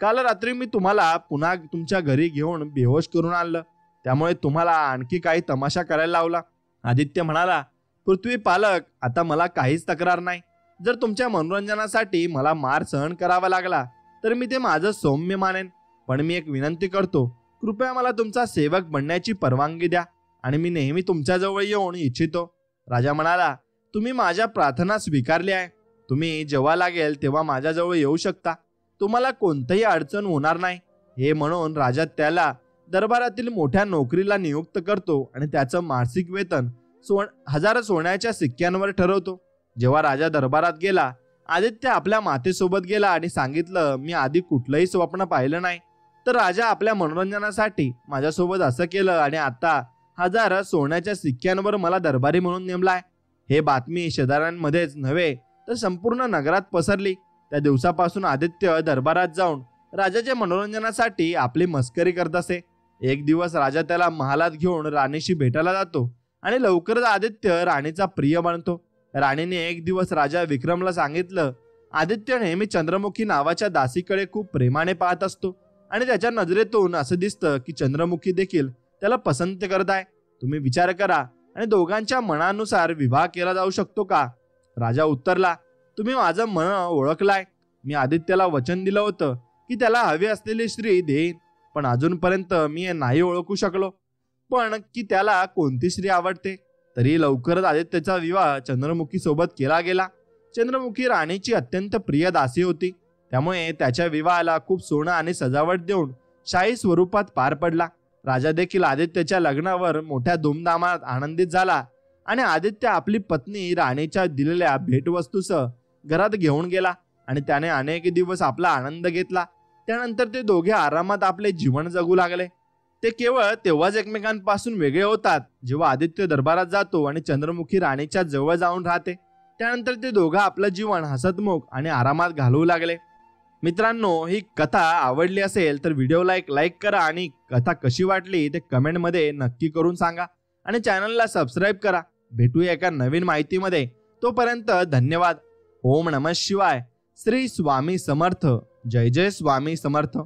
काल रात्री मी तुम्हाला पुन्हा तुमच्या घरी घेऊन बेहोश करून आणलं, त्यामुळे तुम्हाला आणखी काही तमाशा करायला लावला. आदित्य म्हणाला, पृथ्वी पालक, आता मला काहीच तक्रार नाही. जर तुमच्या मनोरंजनासाठी मला मार सहन करावा लागला तर मी ते माझं सौम्य मानेन. पण मी एक विनंती करतो, कृपया मला तुमचा सेवक बनण्याची परवानगी द्या आणि मी नेहमी तुमच्याजवळ येऊन इच्छितो. राजा म्हणाला, तुम्ही माझ्या प्रार्थना स्वीकारली आहे. तुम्ही जेव्हा लागेल तेव्हा माझ्याजवळ येऊ शकता. तुम्हाला कोणतीही अडचण होणार नाही. हे म्हणून राजा त्याला दरबारातील मोठ्या नोकरीला नियुक्त करतो आणि त्याचं मासिक वेतन 1000 सोन्याच्या सिक्क्यांवर ठरवतो. जेव्हा राजा दरबारात गेला, आदित्य आपल्या मातेसोबत गेला आणि सांगितलं, मी आधी कुठलंही स्वप्न पाहिलं नाही, तर राजा आपल्या मनोरंजनासाठी माझ्यासोबत असं केलं आणि आता 1000 सोन्याच्या सिक्क्यांवर मला दरबारी म्हणून नेमलाय. हे बातमी शेजाऱ्यांमध्येच नव्हे तर संपूर्ण नगरात पसरली. त्या दिवसापासून आदित्य दरबारात जाऊन राजाच्या मनोरंजनासाठी आपली मस्करी करत असे. एक दिवस राजा त्याला महालात घेऊन राणीशी भेटायला जातो आणि लवकरच आदित्य राणीचा प्रिय बनतो. राणीने एक दिवस राजा विक्रमला सांगितलं, आदित्य नेहमी चंद्रमुखी नावाच्या दासीकडे खूप प्रेमाने पाहत असतो आणि त्याच्या नजरेतून असं दिसतं की चंद्रमुखी देखील त्याला पसंत करत आहे. तुम्ही विचार करा आणि दोघांच्या मनानुसार विवाह केला जाऊ शकतो का? राजा उत्तरला, तुम्ही माझं मन ओळखलाय. मी आदित्यला वचन दिलं होतं की त्याला हवी असलेली स्त्री देईन, पण अजूनपर्यंत मी हे नाही ओळखू शकलो पण की त्याला कोणती स्त्री आवडते. तरी लवकरच आदित्यचा विवाह चंद्रमुखी सोबत केला गेला. चंद्रमुखी राणीची अत्यंत प्रिय दासी होती, त्यामुळे त्याच्या विवाहाला खूप सोनं आणि सजावट देऊन शाही स्वरूपात पार पडला. राजा देखील आदित्यच्या लग्नावर मोठ्या धूमधामात आनंदित झाला आणि आदित्य आपली पत्नी राणीच्या दिलेल्या भेटवस्तूसह घरात घेऊन गेला आणि त्याने अनेक दिवस आपला आनंद घेतला. त्यानंतर ते दोघे आरामात आपले जीवन जगू लागले. ते केवळ तेव्हाच एकमेकांपासून वेगळे होतात जेव्हा आदित्य दरबारात जातो आणि चंद्रमुखी राणीच्या जवळ जाऊन राहते. त्यानंतर ते दोघं आपलं जीवन हसतमुख आणि आरामात घालवू लागले. मित्रांनो, ही कथा आवडली असेल तर व्हिडिओला एक लाईक करा आणि कथा कशी वाटली ते कमेंटमध्ये नक्की करून सांगा आणि चॅनलला सबस्क्राईब करा. भेटूया एका नवीन माहितीमध्ये. तोपर्यंत धन्यवाद. ओम नमः शिवाय. श्री स्वामी समर्थ. जय जय स्वामी समर्थ.